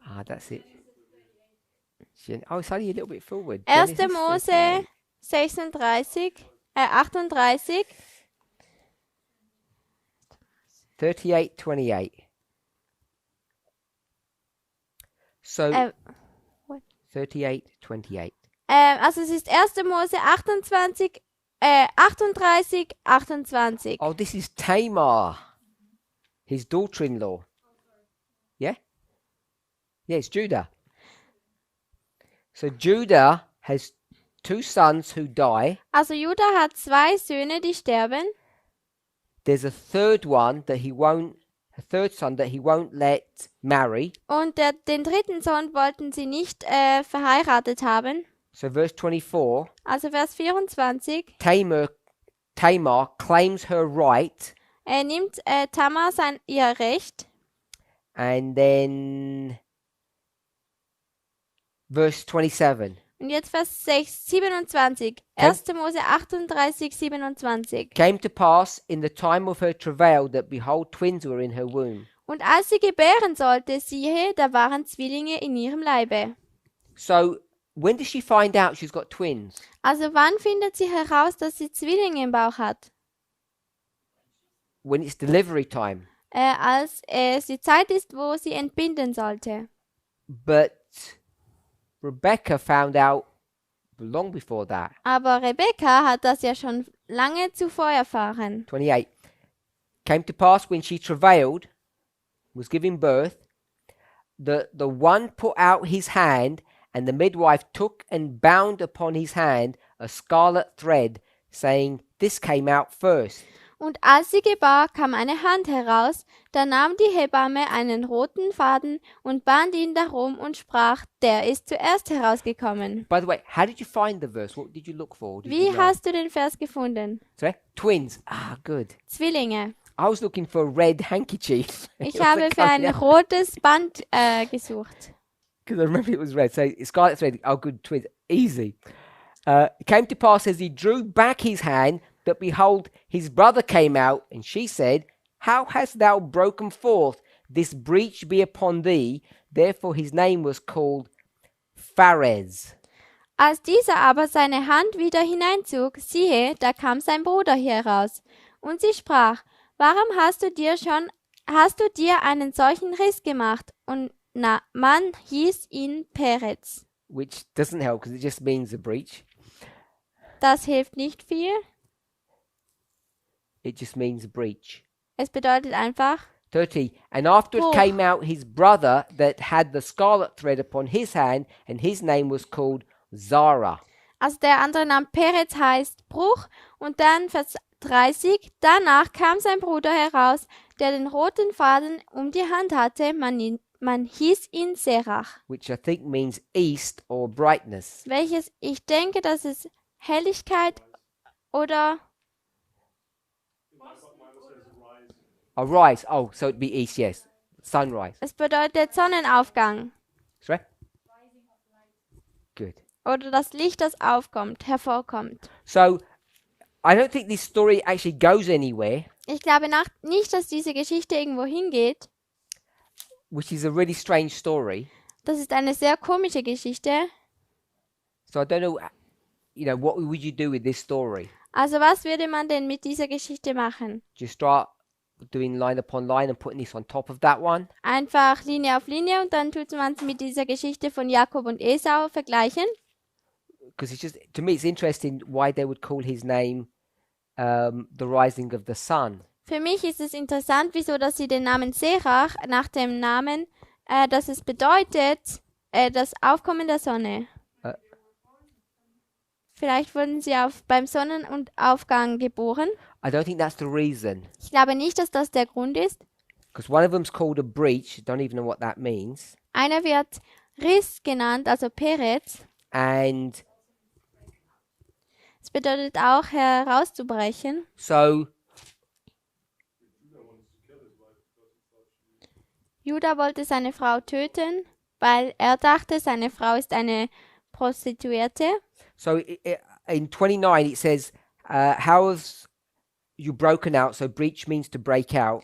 Ah, that's it. Oh, it's only a little bit forward. 1. Genesis Mose 38. 38:28. So, What? 38:28. Also es ist 1. Mose 38, 28. Oh, this is Tamar, his daughter-in-law. Yeah? Yeah, it's Judah. So Judah has 2 sons who die. Also Judah hat 2 Söhne, die sterben. There's a third son that he won't let marry. Und den 3. Sohn wollten sie nicht verheiratet haben. So verse 24, Also Vers 24. Tamar claims her right, Er nimmt Tamar ihr Recht. and then verse 27. Und jetzt Vers 27. 1. Mose 38, 27. Came to pass in the time of her travail that behold twins were in her womb. Und als sie gebären sollte, siehe, da waren Zwillinge in ihrem Leibe. So when does she find out she's got twins? Also wann findet sie heraus, dass sie Zwillinge im Bauch hat? When it's delivery time. Als es die Zeit ist, wo sie entbinden sollte. But Rebecca found out long before that. Aber Rebekka hat das ja schon lange zuvor erfahren. 28. Came to pass when she travailed, was giving birth, the one put out his hand, and the midwife took and bound upon his hand a scarlet thread, saying, This came out first. Und als sie gebar, kam eine Hand heraus, da nahm die Hebamme einen roten Faden und band ihn darum und sprach, der ist zuerst herausgekommen. By the way, how did you find the verse? What did you look for? Did Wie you know? hast du den Vers gefunden? Sorry? Twins. Ah, good. Zwillinge. I was looking for a red handkerchief. Ich habe für ein rotes Band gesucht. Because I remember it was red. So scarlet thread. Oh, good twins. Easy. It came to pass as he drew back his hand that behold, his brother came out, and she said, How hast thou broken forth? This breach be upon thee. Therefore his name was called Pharez. Als dieser aber seine Hand wieder hineinzog, siehe, da kam sein Bruder heraus. Und sie sprach, warum hast du dir einen solchen Riss gemacht? Und man hieß ihn Perez. Which doesn't help because it just means a breach. Das hilft nicht viel. It just means a breach. Es bedeutet einfach 30. And after it Bruch. came out his brother that had the scarlet thread upon his hand, and his name was called Zara. Also der andere Name Perez heißt Bruch. Und dann Vers 30, danach kam sein Bruder heraus, der den roten Faden um die Hand hatte. Man hieß ihn Serach. Which I think means east or brightness. Welches ich denke, dass es Helligkeit oder Mine says rise. Arise. Oh, so it'd be east, yes. Sunrise. es bedeutet Sonnenaufgang That's right. Good. oder das Licht, das aufkommt, hervorkommt. So I don't think this story actually goes anywhere, Ich glaube nicht, dass diese Geschichte irgendwo hingeht. which is a really strange story. Das ist eine sehr komische Geschichte. So I don't know, what would you do with this story? Also was würde man denn mit dieser Geschichte machen? Just start doing line upon line and putting this on top of that one? Einfach Linie auf Linie und dann tut man es mit dieser Geschichte von Jakob und Esau vergleichen. Because it's just, to me, it's interesting why they would call his name the rising of the sun. Für mich ist es interessant, wieso dass sie den Namen Serach nach dem Namen, dass es bedeutet, das Aufkommen der Sonne. Vielleicht wurden sie beim Sonnenaufgang geboren. I don't think that's the reason. Ich glaube nicht, dass das der Grund ist. Because one of them's called a breach. Don't even know what that means. Einer wird Riss genannt, also Perez. And Es bedeutet auch herauszubrechen. so Judah wollte seine Frau töten, weil er dachte, seine Frau ist eine Prostituierte. So in 29 it says, "How have you broken out?" So breach means to break out.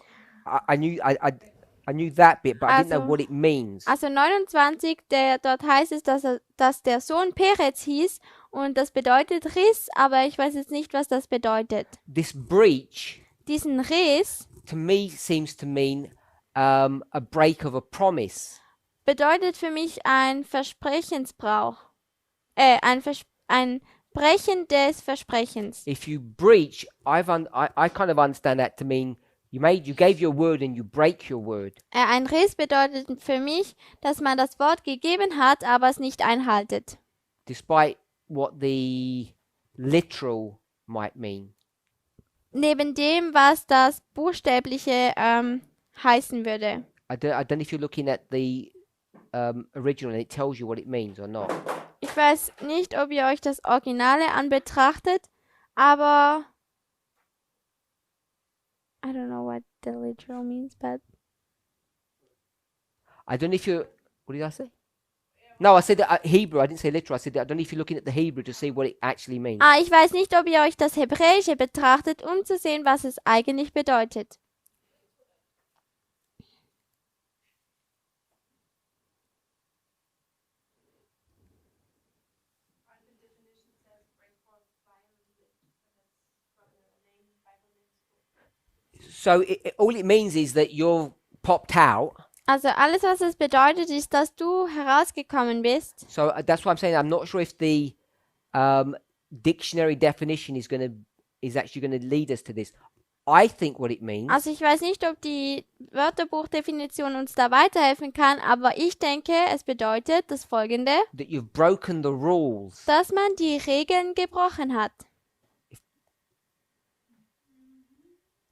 I knew that bit, but I didn't know Also- what it means. Also 29, dort heißt es, dass der Sohn Perez hieß und das bedeutet Riss, aber ich weiß jetzt nicht, was das bedeutet. This breach Diesen Riss to me seems to mean a break of a promise. bedeutet für mich ein Versprechensbrauch. Ein Brechen des Versprechens. If you breach, I kind of understand that to mean you gave your word and you break your word. Ein Riss bedeutet für mich, dass man das Wort gegeben hat, aber es nicht einhaltet. Despite what the literal might mean. Neben dem, was das Buchstäbliche heißen würde. I don't know if you're looking at the original and it tells you what it means or not. Ich weiß nicht, ob ihr euch das Originale anbetrachtet, aber I don't know what the literal means, but I don't know if you're. What did I say? No, I said Hebrew. I didn't say literal. I said I don't know if you're looking at the Hebrew to see what it actually means. ich weiß nicht, ob ihr euch das Hebräische betrachtet, um zu sehen, was es eigentlich bedeutet. So all it means is that you're popped out. Also alles, was es bedeutet, ist, dass du herausgekommen bist. So that's why I'm saying I'm not sure if the dictionary definition is actually going to lead us to this. I think what it means Also ich weiß nicht, ob die Wörterbuchdefinition uns da weiterhelfen kann, aber ich denke, es bedeutet das Folgende, that you've broken the rules. dass man die Regeln gebrochen hat.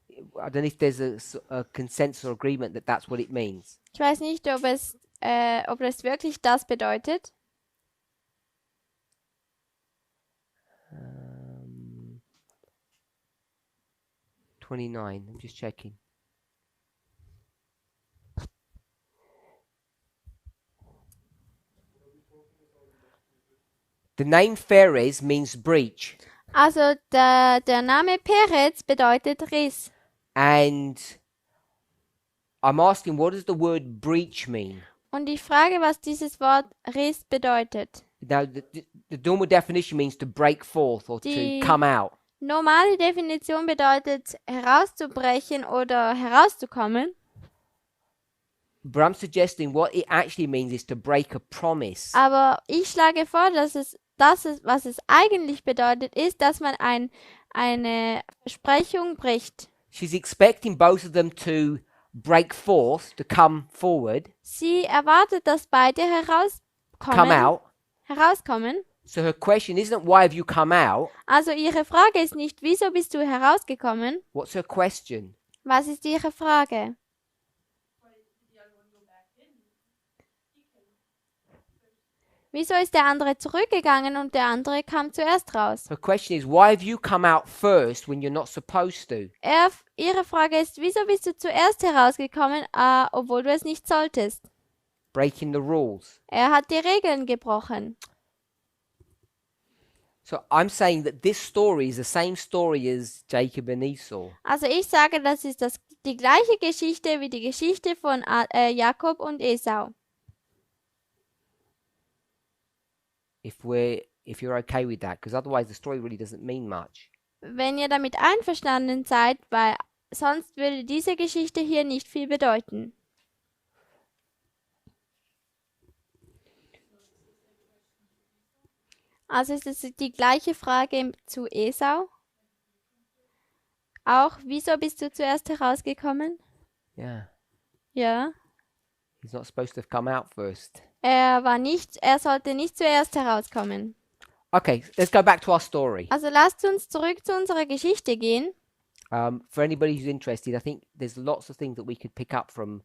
I don't know if there's a consensus or agreement that that's what it means. Ich weiß nicht, ob es wirklich das bedeutet. 29. I'm just checking. The name Phares means breach. Also der Name Peretz bedeutet Riss. And I'm asking, what does the word breach mean? Und ich frage, was dieses Wort Riss bedeutet. Now, the normal definition means to break forth or Die- to come out. Normale Definition bedeutet herauszubrechen oder herauszukommen. But I'm suggesting what it actually means is to break a promise. Aber ich schlage vor, was es eigentlich bedeutet, ist, dass man eine Versprechung bricht. She's expecting both of them to break forth, to come forward, Sie erwartet, dass beide come out. herauskommen. So her question isn't why have you come out? Also ihre Frage ist nicht, wieso bist du herausgekommen? What's her question? Was ist ihre Frage? Wieso ist der andere zurückgegangen und der andere kam zuerst raus? Her question is why have you come out first when you're not supposed to? Ihre Frage ist, wieso bist du zuerst herausgekommen, obwohl du es nicht solltest? Breaking the rules. Er hat die Regeln gebrochen. So I'm saying that this story is the same story as Jacob and Esau. Also ich sage, das ist die gleiche Geschichte wie die Geschichte von Jakob und Esau. If you're okay with that, because otherwise the story really doesn't mean much. Wenn ihr damit einverstanden seid, weil sonst würde diese Geschichte hier nicht viel bedeuten. Also ist es die gleiche Frage zu Esau. Auch, wieso bist du zuerst herausgekommen? Yeah. Ja. He's not supposed to have come out first. Er sollte nicht zuerst herauskommen. Okay, let's go back to our story. Also lasst uns zurück zu unserer Geschichte gehen. For anybody who's interested, I think there's lots of things that we could pick up from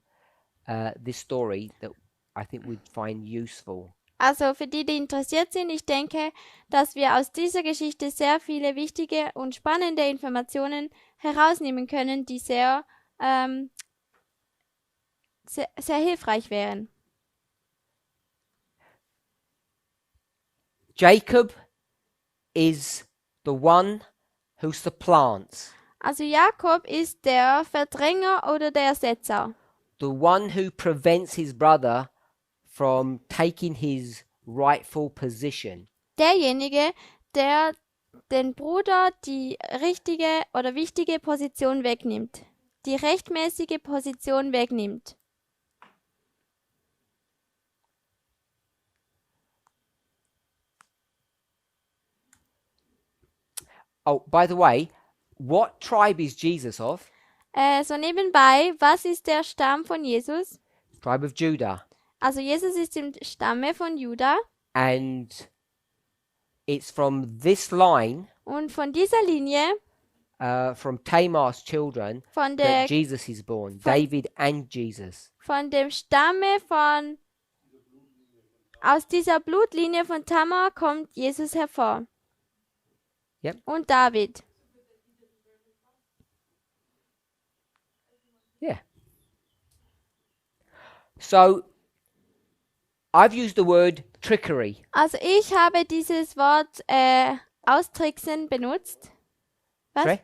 this story that I think we'd find useful. Also für die, die interessiert sind, ich denke, dass wir aus dieser Geschichte sehr viele wichtige und spannende Informationen herausnehmen können, die sehr hilfreich wären. Jacob is the one who supplants, Also Jakob ist der Verdränger oder der Ersetzer. the one who prevents his brother from taking his rightful position. Derjenige, der den Bruder die richtige oder wichtige Position wegnimmt. Die rechtmäßige Position wegnimmt. Oh, by the way, what tribe is Jesus of? So nebenbei, was ist der Stamm von Jesus? Tribe of Judah. Also Jesus ist im Stamme von Juda And it's from this line, und von dieser Linie, from Tamar's children, von that Jesus is born. David and Jesus. dem Stamme aus dieser Blutlinie von Tamar kommt Jesus hervor. Yep. Und David. Yeah. So, I've used the word trickery. Also ich habe dieses Wort austricksen benutzt. Was? Sorry?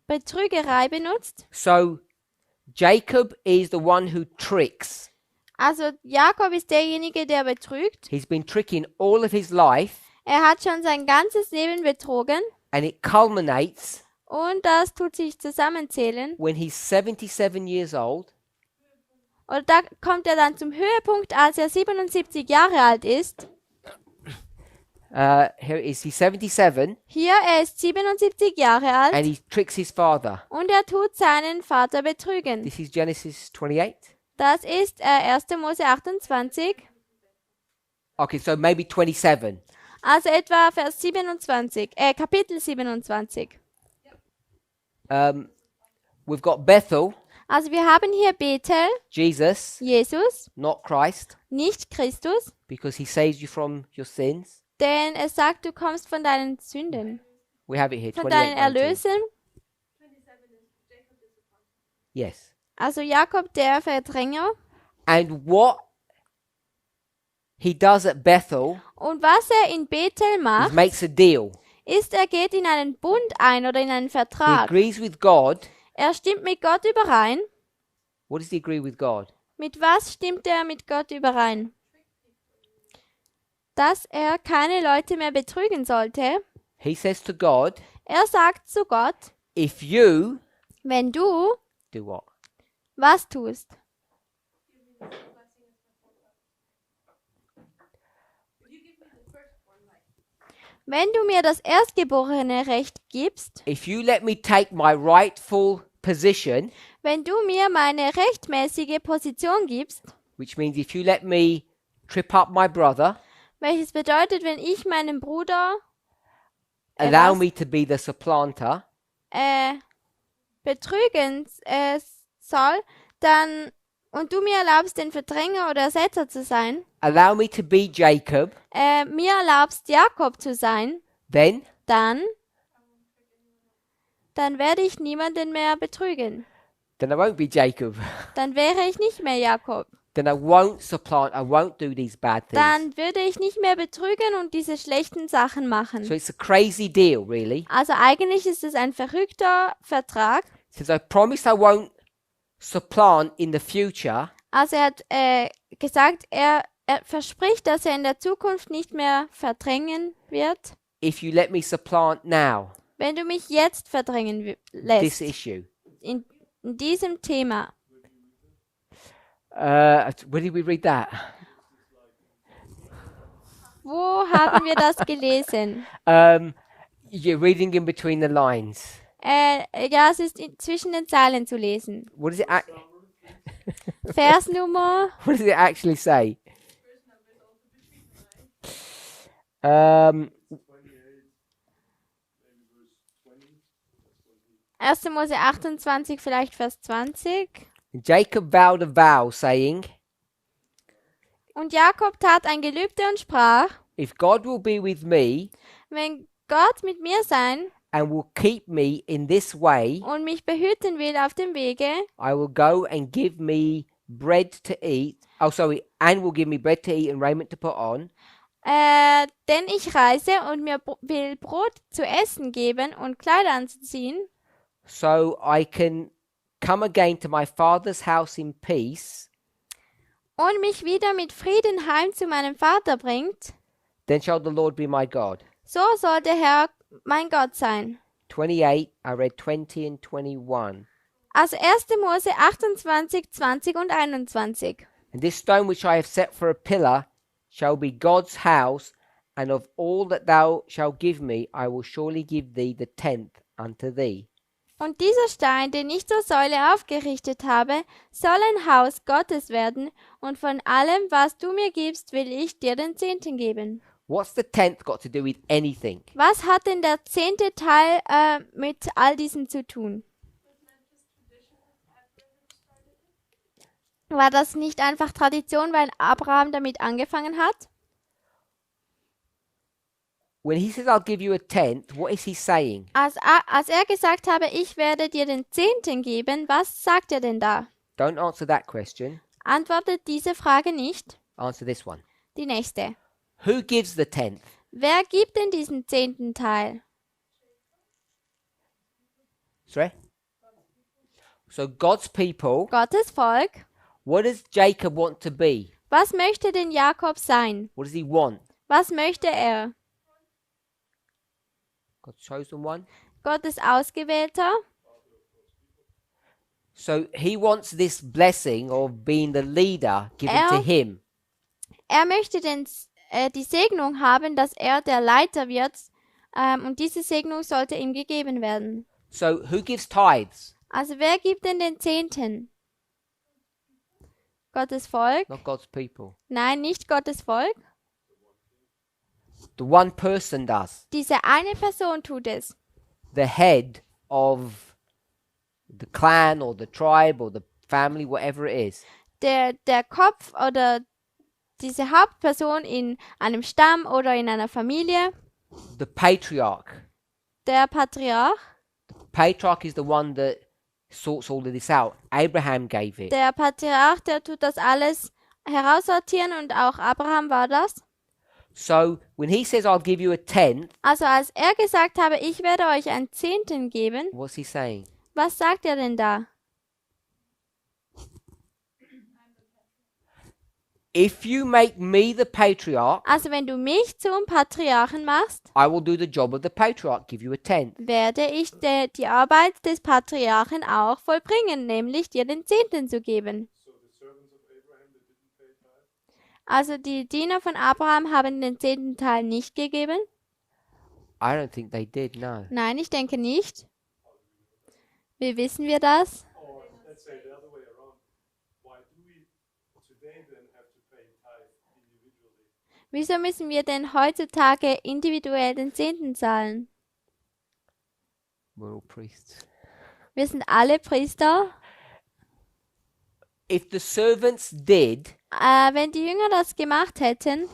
Betrügerei benutzt. So, Jacob is the one who tricks. Also Jakob ist derjenige, der betrügt. He's been tricking all of his life, Er hat schon sein ganzes Leben betrogen. and it culminates Und das tut sich zusammenzählen. when he's 77 years old, Und da kommt er dann zum Höhepunkt, als er 77 Jahre alt ist. here is he's 77, Hier, er ist 77 Jahre and alt he tricks his father. und er tut seinen Vater betrügen. This is Genesis 28. Das ist 1. Mose 28, Okay, so maybe 27. also etwa Vers 27, Kapitel 27. We've got Bethel, Also wir haben hier Bethel, Jesus, Jesus, not Christ, nicht Christus, because he saves you from your sins. denn es sagt, du kommst von deinen Sünden, We have it here, von deinen 28. 19. Erlösen. Yes. Also Jakob, der Verdränger. And what he does at Bethel Und was er in Bethel is macht, makes a deal. ist, er geht in einen Bund ein oder in einen He Vertrag. agrees with God. Er stimmt mit Gott überein. What does he agree with God? Mit was stimmt er mit Gott überein? Dass er keine Leute mehr betrügen sollte. He says to God, Er sagt zu Gott, if you wenn du do what? was tust, wenn du mir das erstgeborene Recht gibst, If you let me take my rightful position, wenn du mir meine rechtmäßige Position gibst, which means if you let me trip up my brother, welches bedeutet, wenn ich meinem Bruder allow was? me to be the supplanter, betrügen soll, dann und du mir erlaubst, den Verdränger oder Ersetzer zu sein, allow me to be Jacob, mir erlaubst, Jakob zu sein, then dann werde ich niemanden mehr betrügen. I won't be Jacob. Dann wäre ich nicht mehr Jakob. Then I won't supplant, I won't do these bad things. Dann würde ich nicht mehr betrügen und diese schlechten Sachen So machen. it's a crazy deal, really. Also eigentlich ist es ein verrückter Vertrag. He says, I promise I won't supplant in the future, Also er hat gesagt, er verspricht, dass er in der Zukunft nicht mehr verdrängen wird, if you let me supplant now wenn du mich jetzt verdrängen this lässt. issue. In diesem Thema. Where did we read that? Wo haben wir das gelesen? You're reading in between the lines. Ja, es ist zwischen den Zeilen zu lesen. What does it? Versnummer What does it actually say? 28, maybe verse 20. 1. Mose 28, vielleicht Vers 20. Jacob vowed a vow, saying, Und Jakob tat ein Gelübde und sprach, if God will be with me wenn Gott mit mir sein and will keep me in this way, und mich behüten will auf dem Wege, I will go and give me bread to eat. Oh, sorry, and will give me bread to eat and raiment to put on. denn ich reise und mir will Brot zu essen geben und Kleider anzuziehen, So I can come again to my father's house in peace. und mich wieder mit Frieden heim zu meinem Vater bringt, Then shall the Lord be my God. so soll der Herr mein Gott sein. 28, I read 20 and 21. Also 1. Mose 28, 20 und 21. And this stone which I have set for a pillar shall be God's house, and of all that thou shalt give me, I will surely give thee the tenth unto thee. Und dieser Stein, den ich zur Säule aufgerichtet habe, soll ein Haus Gottes werden, und von allem, was du mir gibst, will ich dir den 10. geben. What's the tenth got to do with anything? Was hat denn der 10. Teil mit all diesem zu tun? War das nicht einfach Tradition, weil Abraham damit angefangen hat? When he says, I'll give you a tenth, what is he saying? Als er gesagt habe, ich werde dir den 10. geben, was sagt er denn da? Don't answer that question. Antwortet diese Frage nicht. Answer this one. Die nächste. Who gives the tenth? Wer gibt denn diesen 10. Teil? Sorry? So God's people, Gottes Volk. what does Jacob want to be? Was möchte denn Jakob sein? What does he want? Was möchte er? God's chosen one? Gottes Ausgewählter? So he wants this blessing of being the leader given to him. Er möchte die Segnung haben, dass er der Leiter wird, und diese Segnung sollte ihm gegeben werden. So who gives tithes? Also wer gibt denn den 10.? Gottes Volk? Not God's people. Nein, nicht Gottes Volk. The one person does. Diese eine Person tut es. The head of the clan or the tribe or the family, whatever it is. Der Kopf oder diese Hauptperson in einem Stamm oder in einer Familie. The patriarch. Der Patriarch. Patriarch is the one that sorts all of this out. Abraham gave it. Der Patriarch, der tut das alles heraussortieren und auch Abraham war das. So when he says, I'll give you a tenth, Also als er gesagt habe, ich werde euch einen Zehnten geben, what's he saying? was sagt er denn da? If you make me the patriarch, Also wenn du mich zum Patriarchen machst, I will do the job of the patriarch, give you a tenth. werde ich die Arbeit des Patriarchen auch vollbringen, nämlich dir den Zehnten zu geben. So the servants of Abraham that didn't pay tithe, Also die Diener von Abraham haben den 10. Teil nicht gegeben? I don't think they did, no. Nein, ich denke nicht. Wie wissen wir das? or let's say the other way around, why do we today then have to pay tithe individually? Wieso müssen wir denn heutzutage individuell den 10. zahlen? We're all priests. Wir sind alle Priester. If the servants did, Wenn die Jünger das gemacht hätten,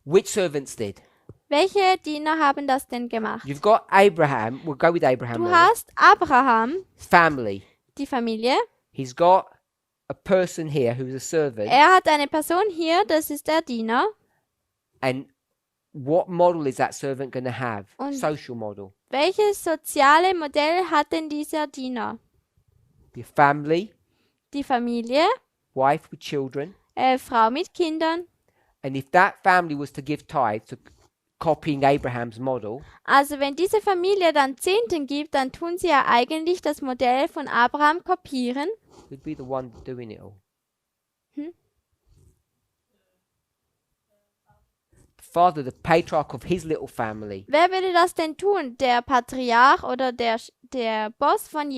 which servants did? welche Diener haben das denn gemacht? You've got Abraham, we'll go with Abraham Du now. hast Abraham, Family. die Familie. He's got a person here who's a servant. Er hat eine Person hier, das ist der Diener. And what model is that servant going to have? Und- Social model. Welches soziale Modell hat denn dieser Diener? Your family, Die Familie, wife with children. Frau mit Kindern. And if that family was to give tithe, so copying Abraham's model, Also wenn diese Familie dann Zehnten gibt, dann tun sie ja eigentlich das Modell von Abraham kopieren. who'd be the one doing it all? Hmm? The father, the patriarch of his little family. Wer würde das denn tun? Der Patriarch oder der Boss von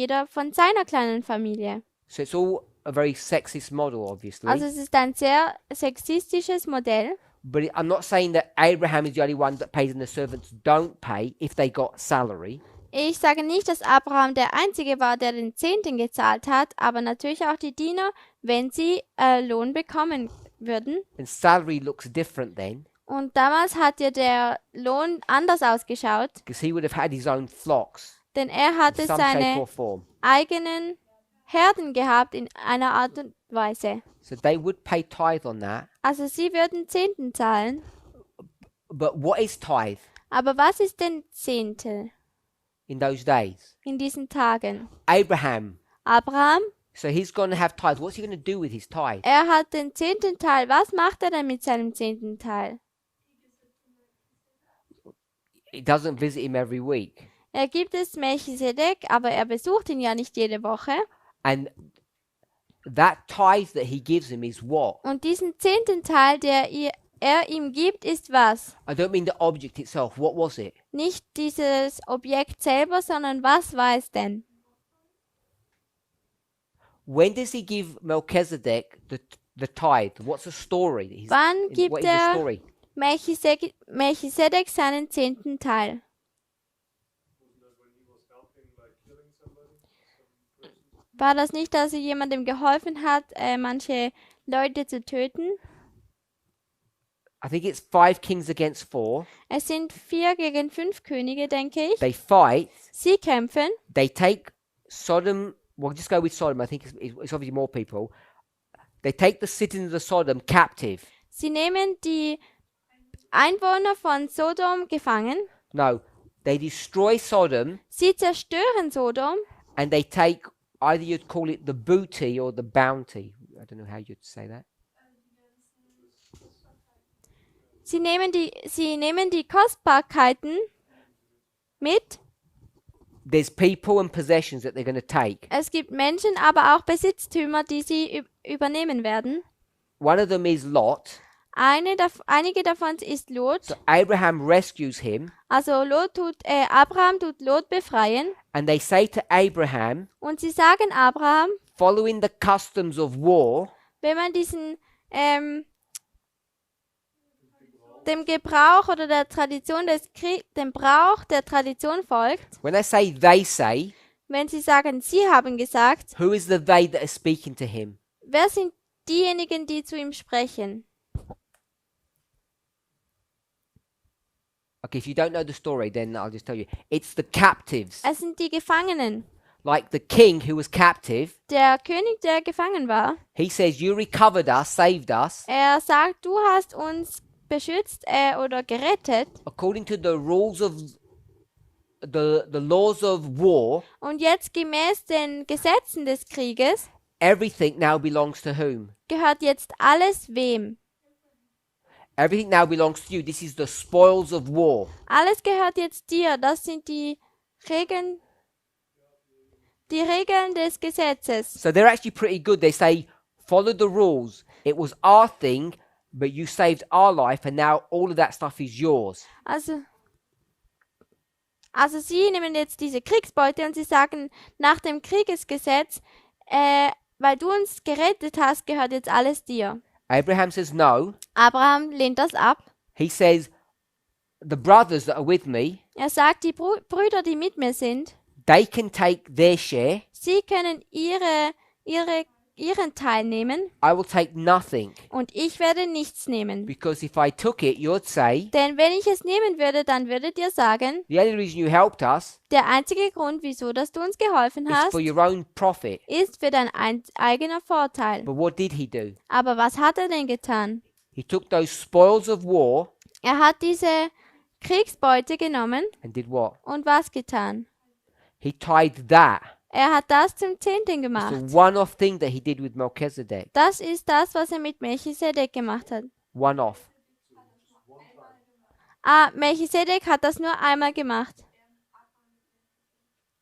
seiner kleinen Familie? So it's all a very sexist model, obviously. Also es ist ein sehr sexistisches Modell. But I'm not saying that Abraham is the only one that pays and the servants don't pay if they got salary. Ich sage nicht, dass Abraham der Einzige war, der den 10. gezahlt hat, aber natürlich auch die Diener, wenn sie Lohn bekommen würden. And salary looks different then, Und damals hat ja der Lohn anders ausgeschaut, because he would have had his own flocks denn er in hatte some shape seine or form. eigenen Herden gehabt in einer Art und Weise. So they would pay tithe on that. Also sie würden 10. zahlen. But what is tithe Aber was ist denn Zehntel in those days? in diesen Tagen? Abraham. Abraham, So he's going to have tithe. What's he going to do with his tithe? er hat den 10. Teil. Was macht er denn mit seinem 10. Teil? He doesn't visit him every week. Er gibt es Melchisedek, aber er besucht ihn ja nicht jede Woche. And that tithe that he gives him is what? Und diesen 10. Teil, er ihm gibt, ist was? I don't mean the object itself. What was it? Nicht dieses Objekt selber, sondern was war es denn? When does he give Melchizedek the tithe? What's the story? that he's- Wann gibt what is the er story? Melchisedek seinen 10. Teil? Wasn't that when he was helping, like killing somebody, some person? War das nicht, dass er jemandem geholfen hat, manche Leute zu töten? I think it's 5 kings against 4. Es sind 4 gegen 5 Könige, denke ich. They fight. Sie kämpfen. They take Sodom. We'll just go with Sodom. I think it's obviously more people. They take the citizens of Sodom captive. Sie nehmen die Einwohner von Sodom gefangen. No, they destroy Sodom Sie zerstören Sodom. and they take, either you'd call it the booty or the bounty. I don't know how you'd say that. Sie nehmen die Kostbarkeiten mit. There's people and possessions that they're going to take. Es gibt Menschen, aber auch Besitztümer, die sie übernehmen werden. One of them is Lot. Einige davon ist Lot. So Abraham rescues him Also Abraham tut Lot befreien. and they say to Abraham, Und sie sagen Abraham, following the customs of war, wenn man dem Gebrauch oder der Tradition dem Brauch der Tradition folgt, when they say, wenn sie sagen, sie haben gesagt, who is the they that are speaking to him? wer sind diejenigen, die zu ihm sprechen? Okay, if you don't know the story, then I'll just tell you. It's the captives. Es sind die Gefangenen. like the king who was captive, Der König, der gefangen war, he says, you recovered us, saved us, er sagt, du hast uns beschützt oder gerettet. according to the rules of the laws of war. Und jetzt gemäß den Gesetzen des Krieges Everything now belongs to whom? gehört jetzt alles wem? Everything now belongs to you. This is the spoils of war. Alles gehört jetzt dir. Das sind Regeln, die Regeln des Gesetzes. So they're actually pretty good. They say, follow the rules. It was our thing, but you saved our life, and now all of that stuff is yours. Also sie nehmen jetzt diese Kriegsbeute und sie sagen, nach dem Kriegesgesetz, weil du uns gerettet hast, gehört jetzt alles dir. Abraham says no. Abraham lehnt das ab. He says, the brothers that are with me, Er sagt, die Brüder, die mit mir sind, they can take their share. sie können ihren Teil nehmen I will take nothing. und ich werde nichts nehmen. Because if I took it, you'd say, Denn wenn ich es nehmen würde, dann würdet ihr sagen, the only reason you helped us der einzige Grund, wieso dass du uns geholfen is hast, for your own profit. ist für dein eigener Vorteil. But what did he do? Aber was hat er denn getan? He took those spoils of war Er hat diese Kriegsbeute genommen and did what? und was getan? He tied that. Er hat das zum Zehnten It's gemacht. the one-off thing that he did with Melchizedek. Das ist das, was er mit Melchisedek gemacht hat. One-off. Melchisedek hat das nur einmal gemacht.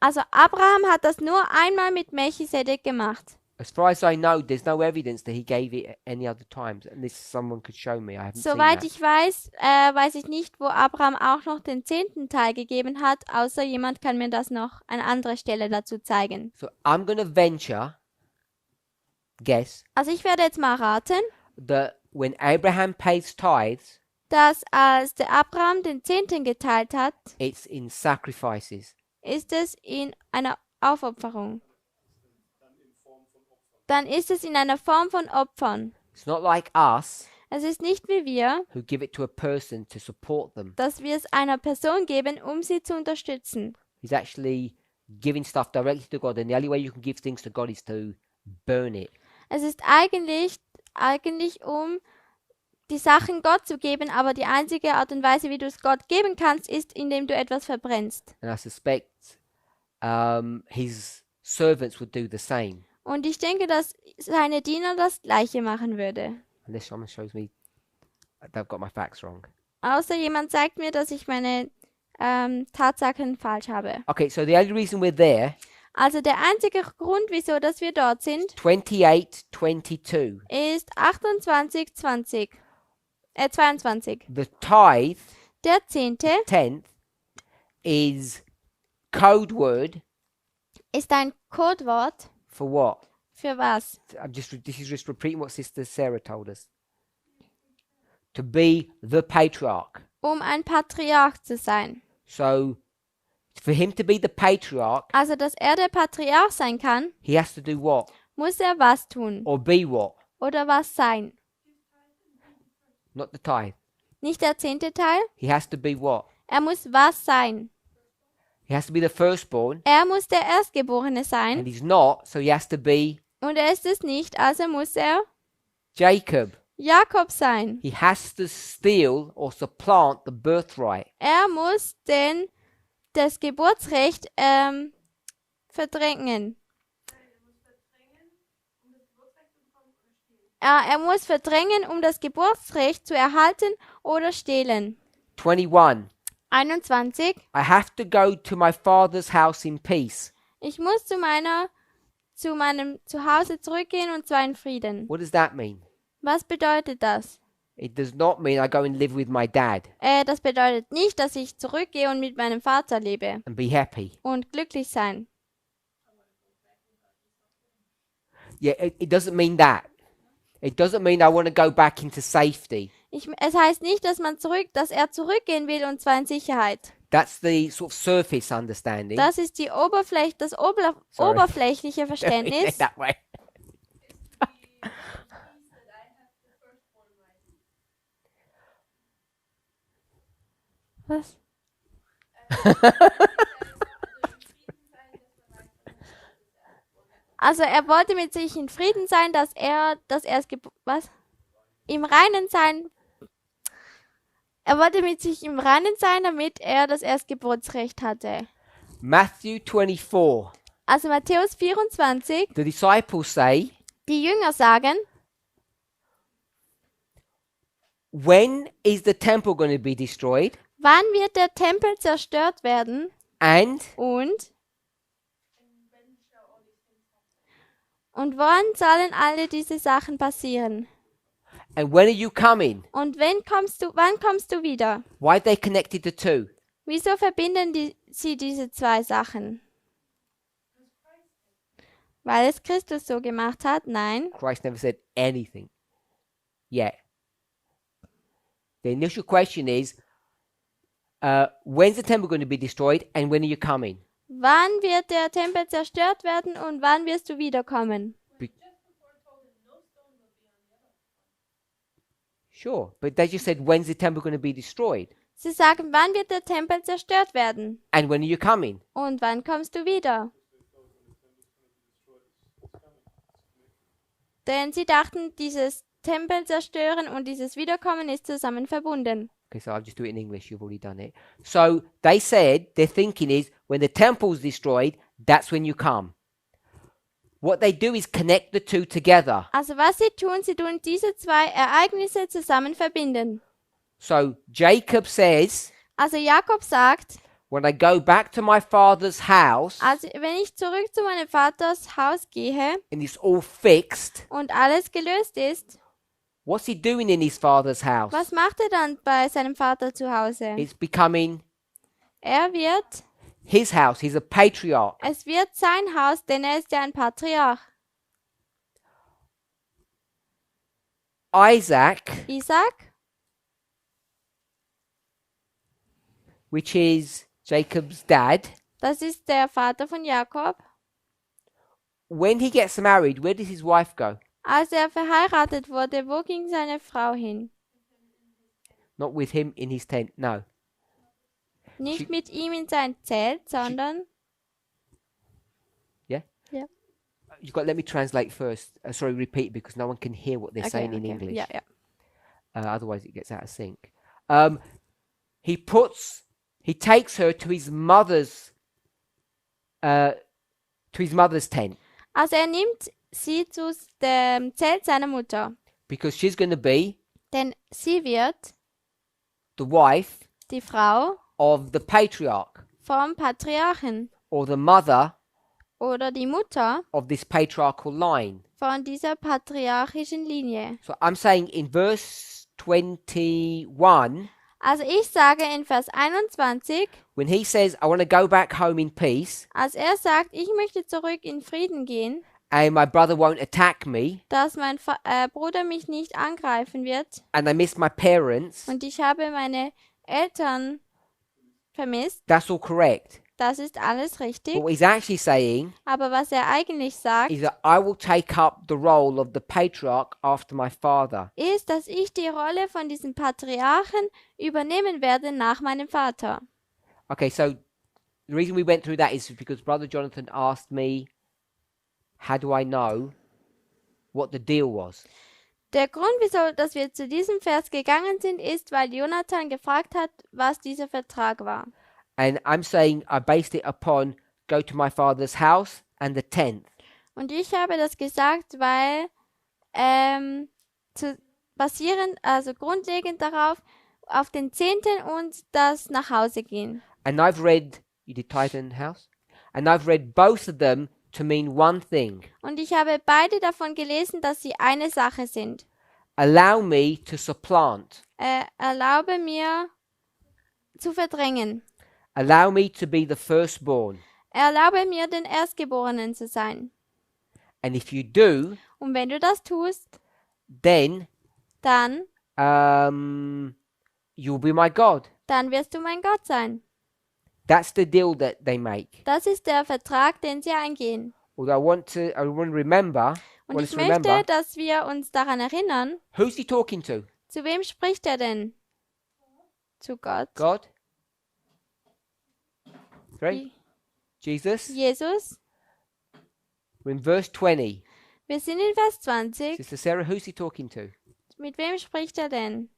Also Abraham hat das nur einmal mit Melchisedek gemacht. As far as I know, there's no evidence that he gave it any other times. Unless someone could show me. I haven't seen Soweit that. ich weiß, weiß ich nicht, wo Abraham auch noch den 10. Teil gegeben hat, außer jemand kann mir das noch an anderer Stelle dazu zeigen. So I'm going to guess, Also ich werde jetzt mal raten, that when Abraham pays tithes, dass als der Abraham den 10. geteilt hat, it's in sacrifices. ist es in einer Aufopferung. Dann ist es in einer Form von Opfern. It's not like us Es ist nicht wie wir, who give it to a person to support them. dass wir es einer Person geben, um sie zu unterstützen. He's actually giving stuff directly to God, and the only way you can give things to God is to burn it. Es ist eigentlich um die Sachen Gott zu geben, aber die einzige Art und Weise, wie du es Gott geben kannst, ist, indem du etwas verbrennst. And I suspect his servants would do the same. Und ich denke, dass seine Diener das Gleiche machen würde. Unless someone shows me they've got my facts wrong. Außer jemand zeigt mir, dass ich meine Tatsachen falsch habe. Okay, so the only reason we're there, Also der einzige Grund, wieso dass wir dort sind, 28:22. ist 22. The tithe, Der 10. 10th, is code word ist ein Codewort for what? für was? This is just repeating what Sister Sarah told us. To be the patriarch. Um ein Patriarch zu sein. So, for him to be the patriarch, Also, dass er der Patriarch sein kann, he has to do what? muss er was tun Or be what? oder was sein. Not the tithe. Nicht der 10. Teil, He has to be what? er muss was sein. He has to be the firstborn, Er muss der Erstgeborene and sein he's not, so he has to be und er ist es nicht, also muss er Jacob. Jakob sein. He has to steal or supplant the birthright. Er muss das Geburtsrecht verdrängen. Er muss verdrängen, um das Geburtsrecht zu erhalten oder stehlen. 21. 21. I have to go to my father's house in peace. Ich muss zu meinem Zuhause zurückgehen und zwar in Frieden. What does that mean? Was bedeutet das? It does not mean I go and live with my dad Das bedeutet nicht, dass ich zurückgehe und mit meinem Vater lebe and be happy. und glücklich sein. Yeah, it doesn't mean that. It doesn't mean I want to go back into safety. Es heißt nicht, dass er zurückgehen will und zwar in Sicherheit. That's the sort of surface understanding. Das ist das Sorry. oberflächliche Verständnis. that way. Was? Also er wollte mit sich in Frieden sein, dass er das was? Im Reinen sein. Er wollte mit sich im Reinen sein, damit er das Erstgeburtsrecht hatte. Matthew 24. Also Matthäus 24, The disciples say, die Jünger sagen, when is the temple going to be destroyed? wann wird der Tempel zerstört werden And und wann sollen alle diese Sachen passieren? when are you coming? Und wann kommst du wieder? Why are they connected the two? Wieso verbinden sie diese zwei Sachen? Weil es Christus so gemacht hat? Nein. Christ never said anything yet. The initial question is, when's the temple going to be destroyed and when are you coming? Wann wird der Tempel zerstört werden und wann wirst du wiederkommen? Sure, but they just said, when's the temple going to be destroyed? Sie sagen, wann wird der Tempel zerstört werden? And when are you coming? Und wann kommst du wieder? Denn sie dachten, dieses Tempel zerstören und dieses Wiederkommen ist zusammen verbunden. Okay, so I'll just do it in English. You've already done it. So they said, their thinking is, when the temple's destroyed, that's when you come. What they do is connect the two together. Also was sie tun diese zwei Ereignisse zusammen verbinden. So Jacob says, Also Jakob sagt, when I go back to my father's house also wenn ich zurück zu meinem Vaters Haus gehe and it's all fixed, und alles gelöst ist, what's he doing in his father's house? was macht er dann bei seinem Vater zu Hause? It's becoming Er wird, his house. He's a patriarch. es wird sein Haus, denn er ist ja ein Patriarch. Isaac, Isaac, which is Jacob's dad, das ist der Vater von Jakob. when he gets married, where does his wife go? Als er verheiratet wurde, wo ging seine Frau hin? Not with him in his tent, no. Nicht mit ihm in sein Zelt, sondern Yeah? Ja. You've got to let me translate first. Sorry, repeat because no one can hear what they're saying in English. Ja, ja. Otherwise, it gets out of sync. He takes her to his mother's tent Also er nimmt sie zu dem Zelt seiner Mutter, because she's going to be denn sie wird the wife die Frau of the patriarch vom Patriarchen or the mother oder die Mutter of this patriarchal line. von dieser patriarchischen Linie. So I'm saying in verse 21, Also ich sage in Vers 21, when he says, I want to go back home in peace als er sagt, ich möchte zurück in Frieden gehen, and my brother won't attack me dass mein Bruder mich nicht angreifen wird and I miss my parents, und ich habe meine Eltern vermisst, that's all correct. das ist alles richtig. But what he's actually saying Aber was er eigentlich sagt, is that I will take up the role of the patriarch after my father. ist, dass ich die Rolle von diesem Patriarchen übernehmen werde nach meinem Vater. Okay, so the reason we went through that is because Brother Jonathan asked me, how do I know what the deal was? Der Grund, wieso dass wir zu diesem Vers gegangen sind, ist, weil Jonathan gefragt hat, was dieser Vertrag war. And I'm saying I based it upon go to my father's house and the tent. Und ich habe das gesagt, weil also grundlegend darauf, auf den 10. und das nach Hause gehen. And I've read, you did tithe and house? And I've read both of them to mean one thing. Und ich habe beide davon gelesen, dass sie eine Sache sind. Allow me to supplant. Erlaube mir zu verdrängen. Allow me to be the firstborn. Erlaube mir, den Erstgeborenen zu sein. And if you do, Und wenn du das tust, then dann you'll be my God. wirst du mein Gott sein. That's the deal that they make. Das ist der Vertrag, den sie eingehen. Although I want to remember, Und ich möchte, dass wir uns daran erinnern, who's he talking to? zu wem spricht er denn? Zu Gott. God? Right? Jesus? Jesus? We're in verse 20. Wir sind in Vers 20. Sister Sarah, who's he talking to? Mit wem spricht er denn?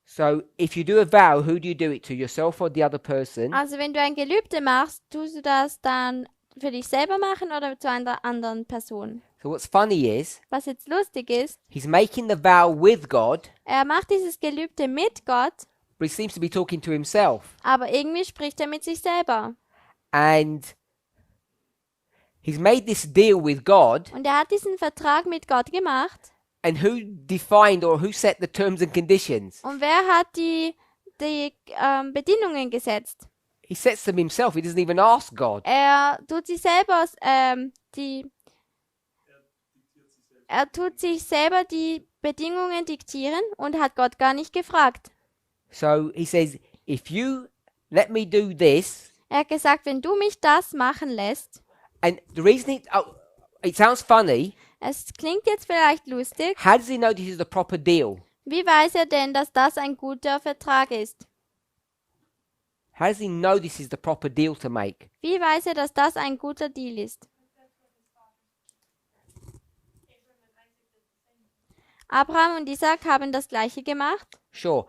So if you do a vow, who do you do it to? Yourself or the other person? Also wenn du ein Gelübde machst, tust du das dann für dich selber machen oder zu einer anderen Person? So what's funny is, Was jetzt lustig ist, he's making the vow with God, er macht dieses Gelübde mit Gott, but he seems to be talking to himself. aber irgendwie spricht er mit sich selber. And he's made this deal with God. Und er hat diesen Vertrag mit Gott gemacht. And who defined or who set the terms and conditions? Und wer hat die Bedingungen gesetzt? He sets them himself. He doesn't even ask God. Er tut sich selber die Bedingungen diktieren und hat Gott gar nicht gefragt. So he says, if you let me do this, Er hat gesagt, wenn du mich das machen lässt, and the reason it sounds funny, es klingt jetzt vielleicht lustig, how does he know this is the proper deal? wie weiß er denn, dass das ein guter Vertrag ist? How does he know this is the proper deal to make? Wie weiß er, dass das ein guter Deal ist? Abraham und Isaac haben das gleiche gemacht. Sure.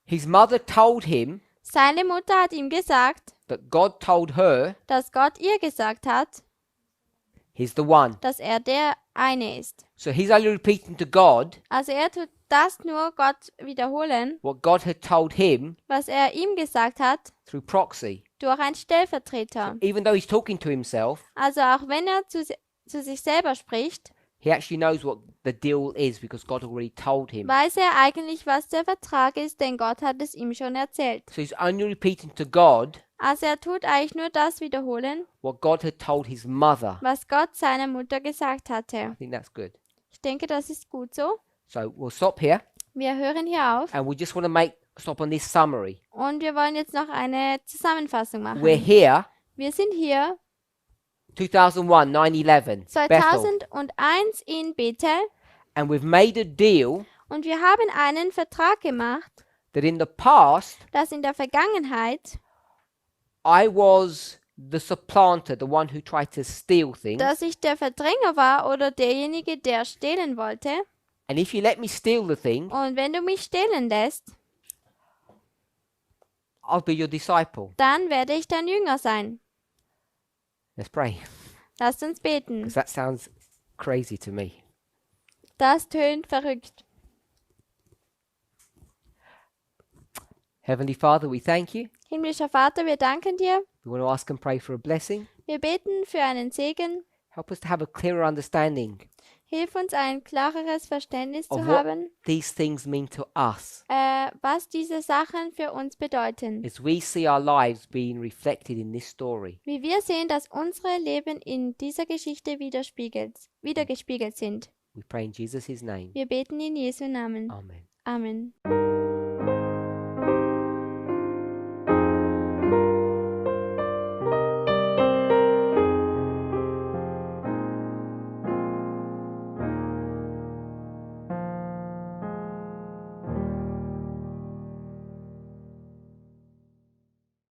His mother told him Seine Mutter hat ihm gesagt, that God told her dass Gott ihr gesagt hat, he's the one. dass er der eine ist. So he's only repeating to God Also er tut das nur Gott wiederholen, what God had told him was er ihm gesagt hat, through proxy. durch einen Stellvertreter. Even though he's talking to himself, Also auch wenn er zu sich selber spricht, he actually knows what the deal is because God already told him. weiß er eigentlich, was der Vertrag ist, denn Gott hat es ihm schon erzählt. So he's only repeating to God Also er tut eigentlich nur das wiederholen, what God had told his mother. was Gott seiner Mutter gesagt hatte. I think that's good. Ich denke, das ist gut so. So we'll stop here Wir hören hier auf and we just want to stop on this summary. und wir wollen jetzt noch eine Zusammenfassung machen. We're here, Wir sind hier 2001, 9/11, Bethel, 2001 in Bethel and we've made a deal und wir haben einen Vertrag gemacht, that in the past dass in der Vergangenheit, I was the supplanter, the one who tried to steal things. dass ich der Verdränger war oder derjenige, der stehlen wollte. And if you let me steal the thing, Und wenn du mich stehlen lässt, I'll be your disciple. dann werde ich dein Jünger sein. Let's pray, Lasst uns beten. because that sounds crazy to me. Das tönt verrückt. Heavenly Father, we thank you. Himmlischer Vater, wir danken dir. We want to ask and pray for a blessing. Wir beten für einen Segen. Help us to have a clearer understanding Hilf uns, ein klareres Verständnis zu of what haben, these things mean to us was diese Sachen für uns bedeuten. as we see our lives being reflected in this story. Wie wir sehen, dass unsere Leben in dieser Geschichte wiedergespiegelt sind. We pray in Jesus' name. Wir beten in Jesu Namen. Amen. Amen.